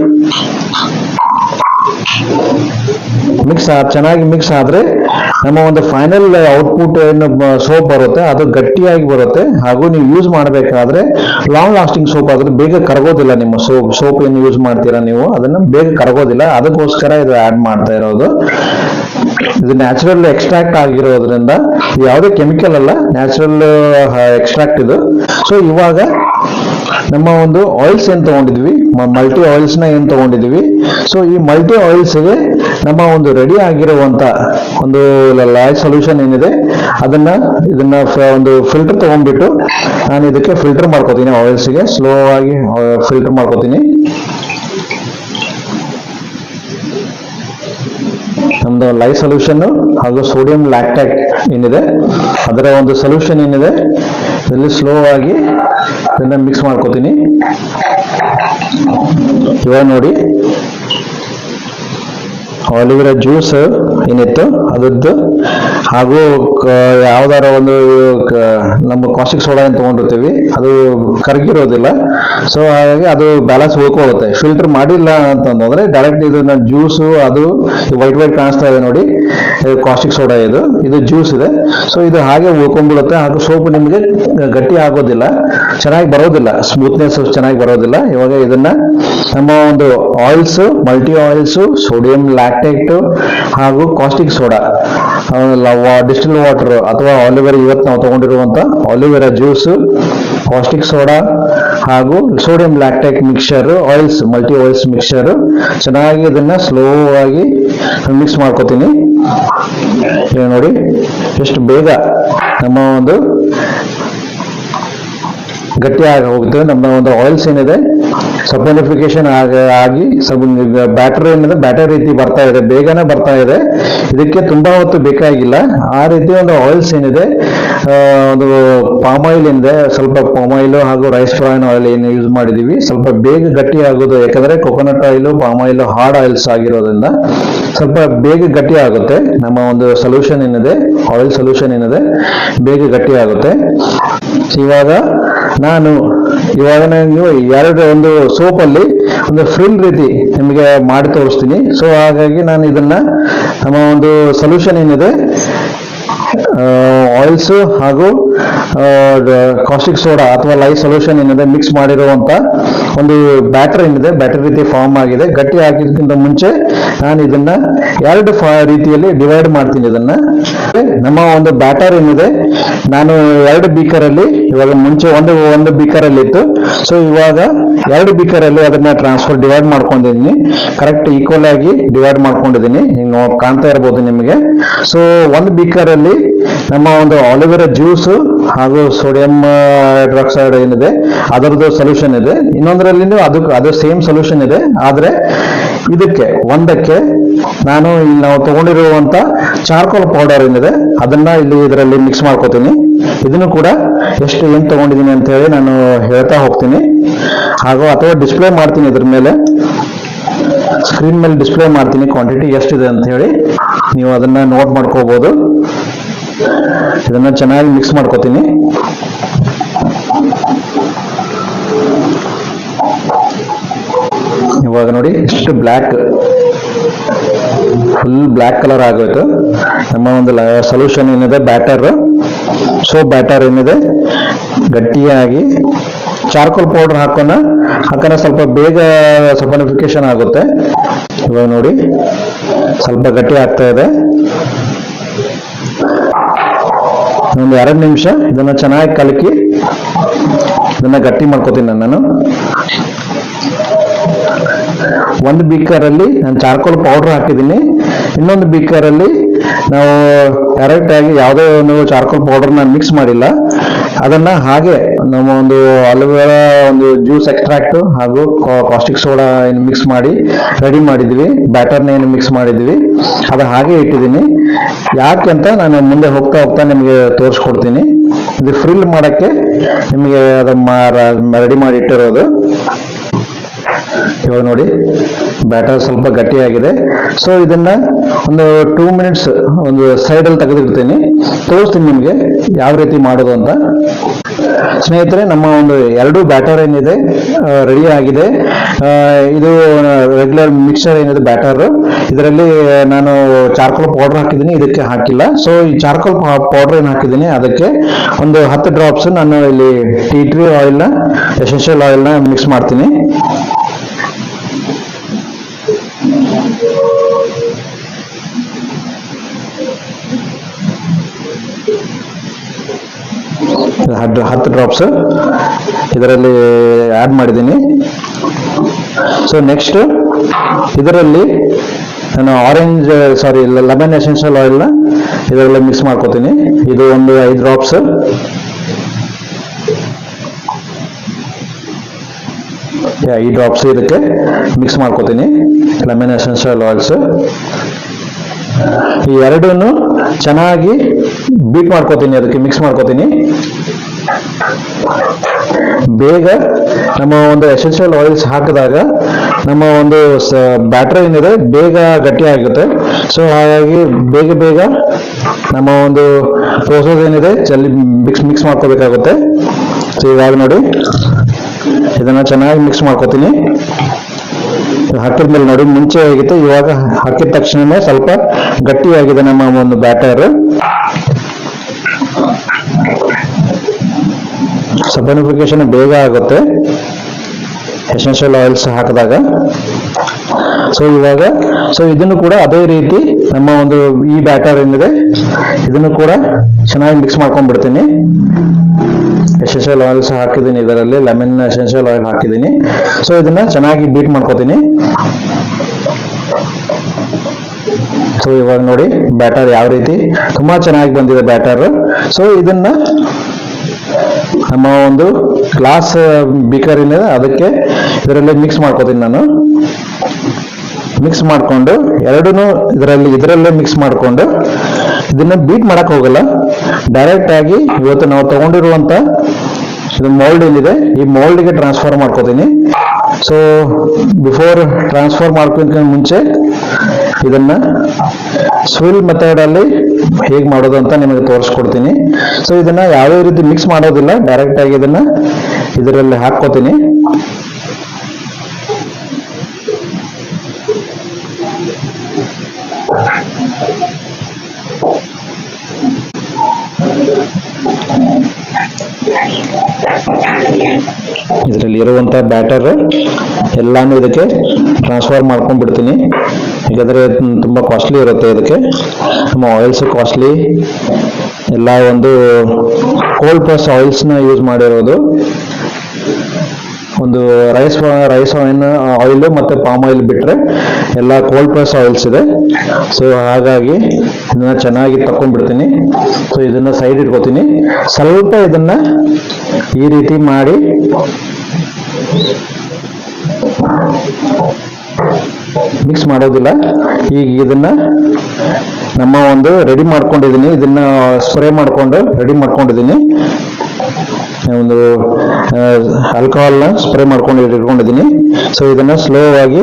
ಚೆನ್ನಾಗಿ ಮಿಕ್ಸ್ ಆದ್ರೆ ನಮ್ಮ ಒಂದು ಫೈನಲ್ ಔಟ್ಪುಟ್ ಏನು ಸೋಪ್ ಬರುತ್ತೆ ಅದು ಗಟ್ಟಿಯಾಗಿ ಬರುತ್ತೆ. ಹಾಗೂ ನೀವು ಯೂಸ್ ಮಾಡಬೇಕಾದ್ರೆ ಲಾಂಗ್ ಲಾಸ್ಟಿಂಗ್ ಸೋಪ್ ಆದ್ರೆ ಬೇಗ ಕರಗೋದಿಲ್ಲ. ನಿಮ್ಮ ಸೋಪ್ ಏನು ಯೂಸ್ ಮಾಡ್ತೀರಾ ನೀವು ಅದನ್ನ ಬೇಗ ಕರಗೋದಿಲ್ಲ. ಅದಕ್ಕೋಸ್ಕರ ಇದು ಆಡ್ ಮಾಡ್ತಾ ಇರೋದು. ಇದು ನ್ಯಾಚುರಲ್ ಎಕ್ಸ್ಟ್ರಾಕ್ಟ್ ಆಗಿರೋದ್ರಿಂದ ಯಾವುದೇ ಕೆಮಿಕಲ್ ಅಲ್ಲ, ನ್ಯಾಚುರಲ್ ಎಕ್ಸ್ಟ್ರಾಕ್ಟ್ ಇದು. ಸೊ ಇವಾಗ ನಮ್ಮ ಒಂದು ಆಯಿಲ್ಸ್ ಏನ್ ತಗೊಂಡಿದ್ವಿ, ಮಲ್ಟಿ ಆಯಿಲ್ಸ್ ನ ಏನ್ ತಗೊಂಡಿದ್ವಿ, ಸೊ ಈ ಮಲ್ಟಿ ಆಯಿಲ್ಸ್ ಗೆ ನಮ್ಮ ಒಂದು ರೆಡಿ ಆಗಿರುವಂತ ಒಂದು ಲೈವ್ ಸೊಲ್ಯೂಷನ್ ಏನಿದೆ ಇದನ್ನ ಒಂದು ಫಿಲ್ಟರ್ ತಗೊಂಡ್ಬಿಟ್ಟು ನಾನು ಇದಕ್ಕೆ ಫಿಲ್ಟರ್ ಮಾಡ್ಕೋತೀನಿ. ಆಯಿಲ್ಸ್ ಗೆ ಸ್ಲೋ ಆಗಿ ಫಿಲ್ಟರ್ ಮಾಡ್ಕೋತೀನಿ. ನಮ್ದು ಲೈವ್ ಸೊಲ್ಯೂಷನ್ ಹಾಗೂ ಸೋಡಿಯಂ ಲ್ಯಾಕ್ಟೇಟ್ ಏನಿದೆ ಅದರ ಒಂದು ಸೊಲ್ಯೂಷನ್ ಏನಿದೆ ಇಲ್ಲಿ ಸ್ಲೋ ಆಗಿ ಇದನ್ನ ಮಿಕ್ಸ್ ಮಾಡ್ಕೋತೀನಿ. ಇವಾಗ ನೋಡಿ ಆಲಿವೆರಾ ಜ್ಯೂಸ್ ಏನಿತ್ತು ಅದದ್ದು ಹಾಗೂ ಯಾವ್ದಾರ ಒಂದು ನಮ್ಮ ಕಾಸ್ಟಿಕ್ ಸೋಡಾ ಏನು ತಗೊಂಡಿರ್ತೀವಿ ಅದು ಕರಗಿರೋದಿಲ್ಲ. ಸೊ ಹಾಗಾಗಿ ಅದು ಬ್ಯಾಲೆನ್ಸ್ ಉಳ್ಕೊಳ್ಳುತ್ತೆ. ಫಿಲ್ಟರ್ ಮಾಡಿಲ್ಲ ಅಂತಂದ್ರೆ ಡೈರೆಕ್ಟ್ ಇದನ್ನ ಜ್ಯೂಸು ಅದು ವೈಟ್ ಕಾಣಿಸ್ತಾ ಇದೆ ನೋಡಿ, ಕಾಸ್ಟಿಕ್ ಸೋಡಾ ಇದು ಜ್ಯೂಸ್ ಇದೆ. ಸೊ ಇದು ಹಾಗೆ ಉಳ್ಕೊಂಡ್ಬಿಡುತ್ತೆ. ಹಾಗೂ ಸೋಪ್ ನಿಮಗೆ ಗಟ್ಟಿ ಆಗೋದಿಲ್ಲ, ಚೆನ್ನಾಗಿ ಬರೋದಿಲ್ಲ, ಸ್ಮೂತ್ನೆಸ್ ಚೆನ್ನಾಗಿ ಬರೋದಿಲ್ಲ. ಇವಾಗ ಇದನ್ನ ನಮ್ಮ ಒಂದು oils, multi oils, sodium lactate ಹಾಗೂ ಕಾಸ್ಟಿಕ್ ಸೋಡಾ, ಡಿಸ್ಟಿಲ್ ವಾಟರ್ ಅಥವಾ ಆಲಿವೆರಾ, ಇವತ್ತು ನಾವು ತಗೊಂಡಿರುವಂತ ಆಲಿವೆರಾ ಜ್ಯೂಸ್, ಕಾಸ್ಟಿಕ್ ಸೋಡಾ ಹಾಗೂ sodium lactate mixture, oils, multi oils mixture ಚೆನ್ನಾಗಿ ಇದನ್ನ ಸ್ಲೋ ಆಗಿ ಮಿಕ್ಸ್ ಮಾಡ್ಕೋತೀನಿ. ನೋಡಿ ಎಷ್ಟು ಬೇಗ ನಮ್ಮ ಒಂದು ಗಟ್ಟಿಯಾಗಿ ಹೋಗುತ್ತೆ. ನಮ್ಮ ಒಂದು ಆಯಿಲ್ಸ್ ಏನಿದೆ ಸಪೋನಿಫಿಕೇಶನ್ ಆಗಿ ಬ್ಯಾಟರ್ ಏನಿದೆ ಬ್ಯಾಟರ್ ರೀತಿ ಬರ್ತಾ ಇದೆ, ಬೇಗನೆ ಬರ್ತಾ ಇದೆ. ಇದಕ್ಕೆ ತುಂಬಾ ಹೊತ್ತು ಬೇಕಾಗಿಲ್ಲ. ಆ ರೀತಿ ಒಂದು ಆಯಿಲ್ಸ್ ಏನಿದೆ, ಒಂದು ಪಾಮ್ ಆಯಿಲ್ ಏನಿದೆ, ಸ್ವಲ್ಪ ಪಾಮ್ ಆಯಿಲ್ ಹಾಗೂ ರೈಸ್ ಬ್ರಾನ್ ಆಯಿಲ್ ಏನು ಯೂಸ್ ಮಾಡಿದೀವಿ, ಸ್ವಲ್ಪ ಬೇಗ ಗಟ್ಟಿ ಆಗೋದು. ಯಾಕಂದ್ರೆ coconut oil, palm oil hard oils ಆಗಿರೋದ್ರಿಂದ ಸ್ವಲ್ಪ ಬೇಗ ಗಟ್ಟಿ ಆಗುತ್ತೆ. ನಮ್ಮ ಒಂದು ಸೊಲ್ಯೂಷನ್ ಏನಿದೆ, ಆಯಿಲ್ ಸೊಲ್ಯೂಷನ್ ಏನಿದೆ ಬೇಗ ಗಟ್ಟಿ ಆಗುತ್ತೆ. ಇವಾಗ ನಾನು ನೀವು ಒಂದು ಸೋಪ್ ಅಲ್ಲಿ ಒಂದು ಫ್ರಿಲ್ ರೀತಿ ನಿಮಗೆ ಮಾಡಿ ತೋರಿಸ್ತೀನಿ. ಸೊ ಹಾಗಾಗಿ ನಾನು ಇದನ್ನ ನಮ್ಮ ಒಂದು ಸೊಲ್ಯೂಷನ್ ಏನಿದೆ ಆಯಿಲ್ಸ್ ಹಾಗೂ ಕಾಸ್ಟಿಕ್ ಸೋಡಾ ಅಥವಾ ಲೈವ್ ಸೊಲ್ಯೂಷನ್ ಏನಿದೆ ಮಿಕ್ಸ್ ಮಾಡಿರುವಂತ ಒಂದು ಬ್ಯಾಟರ್ ಏನಿದೆ, ಬ್ಯಾಟರ್ ರೀತಿ ಫಾರ್ಮ್ ಆಗಿದೆ. ಗಟ್ಟಿ ಹಾಕಿದ್ಕಿಂತ ಮುಂಚೆ ನಾನು ಇದನ್ನ ಎರಡು ರೀತಿಯಲ್ಲಿ ಡಿವೈಡ್ ಮಾಡ್ತೀನಿ. ಇದನ್ನ ನಮ್ಮ ಒಂದು ಬ್ಯಾಟರ್ ಏನಿದೆ ನಾನು ಎರಡು ಬೀಕರ್ ಅಲ್ಲಿ, ಇವಾಗ ಮುಂಚೆ ಒಂದು ಬೀಕರ್ ಅಲ್ಲಿ ಇತ್ತು. ಸೊ ಇವಾಗ ಎರಡು ಬೀಕರ್ ಅಲ್ಲಿ ಅದನ್ನ ಡಿವೈಡ್ ಮಾಡ್ಕೊಂಡಿದ್ದೀನಿ. ಕರೆಕ್ಟ್ ಈಕ್ವಲ್ ಆಗಿ ಡಿವೈಡ್ ಮಾಡ್ಕೊಂಡಿದ್ದೀನಿ, ನೀವು ಕಾಣ್ತಾ ಇರಬಹುದು ನಿಮಗೆ. ಸೊ ಒಂದು ಬೀಕರ್ ಅಲ್ಲಿ ನಮ್ಮ ಒಂದು ಆಲಿವೆರಾ ಜ್ಯೂಸ್ ಹಾಗೂ ಸೋಡಿಯಂ ಹೈಡ್ರಾಕ್ಸೈಡ್ ಏನಿದೆ ಅದರದ್ದು ಸೊಲ್ಯೂಷನ್ ಇದೆ. ಇನ್ನೊಂದರಲ್ಲಿ ಅದು ಸೇಮ್ ಸೊಲ್ಯೂಷನ್ ಇದೆ. ಆದ್ರೆ ಒಂದಕ್ಕೆ ನಾನು ಇಲ್ಲಿ ನಾವು ತಗೊಂಡಿರುವಂತ ಚಾರ್ಕೋಲ್ ಪೌಡರ್ ಏನಿದೆ ಅದನ್ನ ಇದರಲ್ಲಿ ಮಿಕ್ಸ್ ಮಾಡ್ಕೋತೀನಿ. ಇದನ್ನು ಕೂಡ ಎಷ್ಟು ಏನ್ ತಗೊಂಡಿದ್ದೀನಿ ಅಂತ ಹೇಳಿ ನಾನು ಹೇಳ್ತಾ ಹೋಗ್ತೀನಿ. ಅಥವಾ ಡಿಸ್ಪ್ಲೇ ಮಾಡ್ತೀನಿ, ಇದ್ರ ಮೇಲೆ ಸ್ಕ್ರೀನ್ ಮೇಲೆ ಡಿಸ್ಪ್ಲೇ ಮಾಡ್ತೀನಿ ಕ್ವಾಂಟಿಟಿ ಎಷ್ಟಿದೆ ಅಂತ ಹೇಳಿ. ನೀವು ಅದನ್ನ ನೋಟ್ ಮಾಡ್ಕೋಬಹುದು. ಇದನ್ನ ಚೆನ್ನಾಗಿ ಮಿಕ್ಸ್ ಮಾಡ್ಕೋತೀನಿ. ಇವಾಗ ನೋಡಿ ಎಷ್ಟು ಫುಲ್ ಬ್ಲ್ಯಾಕ್ ಕಲರ್ ಆಗೋಯ್ತು. ನಮ್ಮ ಒಂದು ಸೊಲ್ಯೂಷನ್ ಏನಿದೆ ಸೋಪ್ ಬ್ಯಾಟರ್ ಏನಿದೆ ಗಟ್ಟಿಯಾಗಿ ಚಾರ್ಕೋಲ್ ಪೌಡರ್ ಹಾಕೋಣ ಸ್ವಲ್ಪ ಬೇಗ ಸಪೋನಿಫಿಕೇಶನ್ ಆಗುತ್ತೆ. ಇವಾಗ ನೋಡಿ ಸ್ವಲ್ಪ ಗಟ್ಟಿ ಆಗ್ತಾ ಇದೆ. ಒಂದು 2 ನಿಮಿಷ ಇದನ್ನ ಚೆನ್ನಾಗಿ ಕಲಕಿ ಇದನ್ನ ಗಟ್ಟಿ ಮಾಡ್ಕೋತೀನಿ. ನಾನು ಒಂದು ಬೀಕರ್ ಅಲ್ಲಿ ನಾನು ಚಾರ್ಕೋಲ್ ಪೌಡರ್ ಹಾಕಿದ್ದೀನಿ. ಇನ್ನೊಂದು ಬೀಕರ್ ಅಲ್ಲಿ ನಾವು ಡೈರೆಕ್ಟ್ ಆಗಿ ಯಾವುದೇ ಒಂದು ಚಾರ್ಕೋಲ್ ಪೌಡರ್ ನಾನು ಮಿಕ್ಸ್ ಮಾಡಿಲ್ಲ. ಅದನ್ನ ಹಾಗೆ ನಮ್ಮ ಒಂದು ಅಲೋವೆರಾ ಒಂದು ಜ್ಯೂಸ್ ಎಕ್ಸ್ಟ್ರಾಕ್ಟ್ ಹಾಗೂ ಕಾಸ್ಟಿಕ್ ಸೋಡಾ ಮಿಕ್ಸ್ ಮಾಡಿ ರೆಡಿ ಮಾಡಿದ್ವಿ, ಬ್ಯಾಟರ್ನ ಏನು ಮಿಕ್ಸ್ ಮಾಡಿದ್ವಿ ಅದು ಹಾಗೆ ಇಟ್ಟಿದ್ದೀನಿ. ಯಾಕೆ ಅಂತ ನಾನು ಮುಂದೆ ಹೋಗ್ತಾ ಹೋಗ್ತಾ ನಿಮಗೆ ತೋರಿಸ್ಕೊಡ್ತೀನಿ. ಇದು ಫ್ರಿಲ್ ಮಾಡಕ್ಕೆ ನಿಮಗೆ ಅದನ್ನ ರೆಡಿ ಮಾಡಿ ಇಟ್ಟಿರೋದು. ಇವಾಗ ನೋಡಿ ಬ್ಯಾಟರ್ ಸ್ವಲ್ಪ ಗಟ್ಟಿಯಾಗಿದೆ. ಸೊ ಇದನ್ನ ಒಂದು 2 ಮಿನಿಟ್ಸ್ ಒಂದು ಸೈಡಲ್ಲಿ ತೆಗೆದಿಡ್ತೀನಿ, ತೋರಿಸ್ತೀನಿ ನಿಮಗೆ ಯಾವ ರೀತಿ ಮಾಡೋದು ಅಂತ. ಸ್ನೇಹಿತರೆ, ನಮ್ಮ ಒಂದು 2 ಬ್ಯಾಟರ್ ಏನಿದೆ ರೆಡಿ ಆಗಿದೆ. ಇದು ರೆಗ್ಯುಲರ್ ಮಿಕ್ಸರ್ ಏನಿದೆ ಬ್ಯಾಟರ್, ಇದರಲ್ಲಿ ನಾನು ಚಾರ್ಕೋಲ್ ಪೌಡರ್ ಹಾಕಿದ್ದೀನಿ, ಇದಕ್ಕೆ ಹಾಕಿಲ್ಲ. ಸೊ ಈ ಚಾರ್ಕೋಲ್ ಪೌಡರ್ ಏನು ಹಾಕಿದ್ದೀನಿ ಅದಕ್ಕೆ ಒಂದು 10 ಡ್ರಾಪ್ಸ್ ನಾನು ಇಲ್ಲಿ ಟೀ ಟ್ರೀ ಆಯಿಲ್ನ, ಎಸೆನ್ಷಿಯಲ್ ಆಯಿಲ್ನ ಮಿಕ್ಸ್ ಮಾಡ್ತೀನಿ. ಹತ್ತು ಡ್ರಾಪ್ಸ್ ಇದರಲ್ಲಿ ಆಡ್ ಮಾಡಿದ್ದೀನಿ. ಸೊ ನೆಕ್ಸ್ಟ್ ಇದರಲ್ಲಿ ನಾನು ಲೆಮನ್ ಎಸೆನ್ಷಿಯಲ್ ಆಯಿಲ್ನ ಇದರಲ್ಲಿ ಮಿಕ್ಸ್ ಮಾಡ್ಕೋತೀನಿ. ಇದು ಒಂದು 5 ಡ್ರಾಪ್ಸ್. ಈ ಡ್ರಾಪ್ಸ್ ಇದಕ್ಕೆ ಮಿಕ್ಸ್ ಮಾಡ್ಕೋತೀನಿ, ಲೆಮನ್ ಎಸೆನ್ಷಿಯಲ್ ಆಯಿಲ್ಸ್. ಈ ಎರಡನ್ನು ಚೆನ್ನಾಗಿ ಬೀಟ್ ಮಾಡ್ಕೋತೀನಿ, ಅದಕ್ಕೆ ಮಿಕ್ಸ್ ಮಾಡ್ಕೋತೀನಿ. ಬೇಗ ನಮ್ಮ ಒಂದು ಎಸೆನ್ಷಿಯಲ್ ಆಯಿಲ್ಸ್ ಹಾಕಿದಾಗ ನಮ್ಮ ಒಂದು ಬ್ಯಾಟರ್ ಏನಿದೆ ಬೇಗ ಗಟ್ಟಿ ಆಗುತ್ತೆ. ಸೊ ಹಾಗಾಗಿ ಬೇಗ ನಮ್ಮ ಒಂದು ಪ್ರೋಸೆಸ್ ಏನಿದೆ ಮಿಕ್ಸ್ ಮಾಡ್ಕೋಬೇಕಾಗುತ್ತೆ. ಸೊ ಇವಾಗ ನೋಡಿ ಇದನ್ನ ಚೆನ್ನಾಗಿ ಮಿಕ್ಸ್ ಮಾಡ್ಕೋತೀನಿ. ಹಾಕಿದ್ಮೇಲೆ ನೋಡಿ ಮುಂಚೆ ಆಗಿತ್ತು, ಇವಾಗ ಹಾಕಿದ ತಕ್ಷಣನೇ ಸ್ವಲ್ಪ ಗಟ್ಟಿಯಾಗಿದೆ ನಮ್ಮ ಒಂದು ಬ್ಯಾಟರ್. ಸಬನಿಫಿಕೇಶನ್ ಬೇಗ ಆಗುತ್ತೆ ಎಸೆನ್ಷಿಯಲ್ ಆಯಿಲ್ಸ್ ಹಾಕಿದಾಗ. ಸೊ ಇದನ್ನು ಕೂಡ ಅದೇ ರೀತಿ ನಮ್ಮ ಒಂದು ಈ ಬ್ಯಾಟರ್ ಏನಿದೆ ಇದನ್ನು ಕೂಡ ಚೆನ್ನಾಗಿ ಮಿಕ್ಸ್ ಮಾಡ್ಕೊಂಡ್ಬಿಡ್ತೀನಿ. ಎಸೆನ್ಷಿಯಲ್ ಆಯಿಲ್ಸ್ ಹಾಕಿದ್ದೀನಿ, ಇದರಲ್ಲಿ ಲೆಮನ್ ಎಸೆನ್ಷಿಯಲ್ ಆಯಿಲ್ ಹಾಕಿದ್ದೀನಿ. ಸೊ ಇದನ್ನ ಚೆನ್ನಾಗಿ ಬೀಟ್ ಮಾಡ್ಕೋತೀನಿ. ಸೊ ಇವಾಗ ನೋಡಿ ಬ್ಯಾಟರ್ ಯಾವ ರೀತಿ ತುಂಬಾ ಚೆನ್ನಾಗಿ ಬಂದಿದೆ ಬ್ಯಾಟರ್. ಸೊ ಇದನ್ನ ನಮ್ಮ ಒಂದು ಗ್ಲಾಸ್ ಬೀಕರ್ ಏನಿದೆ ಅದಕ್ಕೆ ಇದರಲ್ಲಿ ಮಿಕ್ಸ್ ಮಾಡ್ಕೋತೀನಿ. ನಾನು ಮಿಕ್ಸ್ ಮಾಡ್ಕೊಂಡು ಎರಡನ್ನೂ ಇದರಲ್ಲೇ ಮಿಕ್ಸ್ ಮಾಡ್ಕೊಂಡು ಇದನ್ನ ಬೀಟ್ ಮಾಡಕ್ ಹೋಗಲ್ಲ, ಡೈರೆಕ್ಟ್ ಆಗಿ ಇವತ್ತು ನಾವು ತಗೊಂಡಿರುವಂತ ಇದು ಮೋಲ್ಡ್ ಏನಿದೆ ಈ ಮೋಲ್ಡ್ಗೆ ಟ್ರಾನ್ಸ್ಫರ್ ಮಾಡ್ಕೋತೀನಿ. ಸೊ ಬಿಫೋರ್ ಟ್ರಾನ್ಸ್ಫರ್ ಮಾಡ್ಕೊಂಡ ಮುಂಚೆ ಇದನ್ನ ಸ್ವಿಲ್ ಮೆಥಡ್ ಅಲ್ಲಿ ಹೇಗೆ ಮಾಡೋದು ಅಂತ ನಿಮಗೆ ತೋರಿಸ್ಕೊಡ್ತೀನಿ. ಸೊ ಇದನ್ನ ಯಾವುದೇ ರೀತಿ ಮಿಕ್ಸ್ ಮಾಡೋದಿಲ್ಲ, ಡೈರೆಕ್ಟ್ ಆಗಿ ಇದನ್ನ ಇದರಲ್ಲಿ ಹಾಕೋತೀನಿ. ಇದರಲ್ಲಿ ಇರುವಂತ ಬ್ಯಾಟರ್ ಎಲ್ಲಾನು ಇದಕ್ಕೆ ಟ್ರಾನ್ಸ್ಫರ್ ಮಾಡ್ಕೊಂಡ್ಬಿಡ್ತೀನಿ. ಯಾಕಂದ್ರೆ ತುಂಬಾ ಕಾಸ್ಟ್ಲಿ ಇರುತ್ತೆ ಇದಕ್ಕೆ, ನಮ್ಮ ಆಯಿಲ್ಸ್ ಕಾಸ್ಟ್ಲಿ, ಎಲ್ಲ ಒಂದು ಕೋಲ್ಡ್ ಪ್ರೆಸ್ ಆಯಿಲ್ಸ್ ನ ಯೂಸ್ ಮಾಡಿರೋದು. ಒಂದು ರೈಸ್ ಆಯಿಲ್ ಮತ್ತೆ ಪಾಮ್ ಆಯಿಲ್ ಬಿಟ್ರೆ ಎಲ್ಲ ಕೋಲ್ಡ್ ಪ್ರೆಸ್ ಆಯಿಲ್ಸ್ ಇದೆ. ಸೊ ಹಾಗಾಗಿ ಇದನ್ನ ಚೆನ್ನಾಗಿ ತಕೊಂಡ್ಬಿಡ್ತೀನಿ. ಸೊ ಇದನ್ನ ಸೈಡ್ ಇಟ್ಕೋತೀನಿ. ಸ್ವಲ್ಪ ಇದನ್ನ ಈ ರೀತಿ ಮಾಡಿ ಮಿಕ್ಸ್ ಮಾಡೋದಿಲ್ಲ. ಈಗ ಇದನ್ನ ನಮ್ಮ ಒಂದು ರೆಡಿ ಮಾಡ್ಕೊಂಡಿದ್ದೀನಿ, ಇದನ್ನ ಸ್ಪ್ರೇ ಮಾಡ್ಕೊಂಡು ರೆಡಿ ಮಾಡ್ಕೊಂಡಿದ್ದೀನಿ. ಒಂದು ಆಲ್ಕೋಹಾಲ್ನ ಸ್ಪ್ರೇ ಮಾಡ್ಕೊಂಡು ಇಟ್ಕೊಂಡಿದ್ದೀನಿ. ಸೊ ಇದನ್ನ ಸ್ಲೋ ಆಗಿ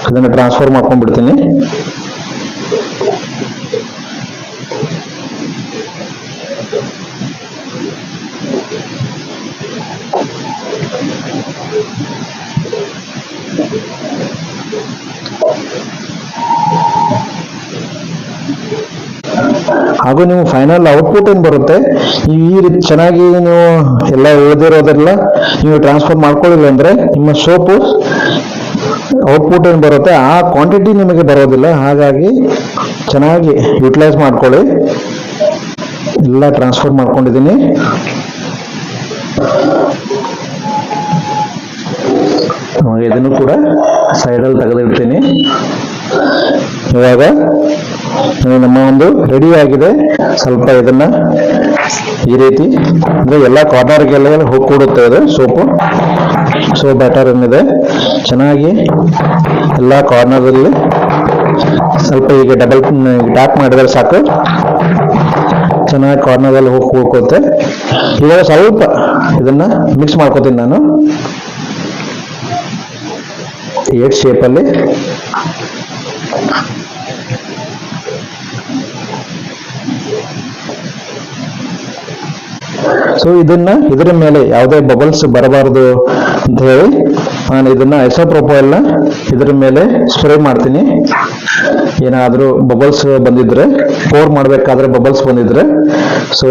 ಇದನ್ನ ಟ್ರಾನ್ಸ್ಫರ್ ಮಾಡ್ಕೊಂಡ್ಬಿಡ್ತೀನಿ. ಹಾಗೂ ನೀವು ಫೈನಲ್ ಔಟ್ಪುಟ್ ಏನ್ ಬರುತ್ತೆ ಈ ರೀತಿ ಚೆನ್ನಾಗಿ ನೀವು ಎಲ್ಲ ಉಳಿದಿರೋದೆಲ್ಲ ನೀವು ಟ್ರಾನ್ಸ್ಫರ್ ಮಾಡ್ಕೊಳ್ಳಿಲ್ಲ ಅಂದ್ರೆ ನಿಮ್ಮ ಸೋಪು ಔಟ್ಪುಟ್ ಏನ್ ಬರುತ್ತೆ ಆ ಕ್ವಾಂಟಿಟಿ ನಿಮಗೆ ಬರೋದಿಲ್ಲ. ಹಾಗಾಗಿ ಚೆನ್ನಾಗಿ ಯುಟಿಲೈಸ್ ಮಾಡ್ಕೊಳ್ಳಿ. ಎಲ್ಲ ಟ್ರಾನ್ಸ್ಫರ್ ಮಾಡ್ಕೊಂಡಿದ್ದೀನಿ. ಇದನ್ನು ಕೂಡ ಸೈಡಲ್ಲಿ ತೆಗೆದಿಡ್ತೀನಿ. ಇವಾಗ ನಮ್ಮ ಒಂದು ರೆಡಿ ಆಗಿದೆ. ಸ್ವಲ್ಪ ಇದನ್ನ ಈ ರೀತಿ ಅಂದ್ರೆ ಎಲ್ಲ ಕಾರ್ನರ್ಗೆಲ್ಲ ಹೋಗಿ ಕೂಡುತ್ತೆ ಇದು ಸೋಪು. ಸೊ ಬ್ಯಾಟರ್ ಏನಿದೆ ಚೆನ್ನಾಗಿ ಎಲ್ಲ ಕಾರ್ನರಲ್ಲಿ ಸ್ವಲ್ಪ ಈಗ ಡಬಲ್ ಟ್ಯಾಪ್ ಮಾಡಿದ್ರೆ ಸಾಕು, ಚೆನ್ನಾಗಿ ಕಾರ್ನರಲ್ಲಿ ಹೋಗಿ ಕೂಡ್ಕೋತೆ. ಇವಾಗ ಸ್ವಲ್ಪ ಇದನ್ನ ಮಿಕ್ಸ್ ಮಾಡ್ಕೋತೀನಿ ನಾನು ಏಟ್ ಶೇಪಲ್ಲಿ. ಸೊ ಇದರ ಮೇಲೆ ಯಾವುದೇ ಬಬಲ್ಸ್ ಬರಬಾರದು ಅಂತ ಹೇಳಿ ನಾನು ಇದನ್ನ ಐಸೋಪ್ರೋಪೈಲ್ ಇದರ ಮೇಲೆ ಸ್ಪ್ರೇ ಮಾಡ್ತೀನಿ. ಏನಾದರೂ ಬಬಲ್ಸ್ ಬಂದಿದ್ರೆ, ಪೋರ್ ಮಾಡಬೇಕಾದ್ರೆ ಬಬಲ್ಸ್ ಬಂದಿದ್ರೆ ಸೊ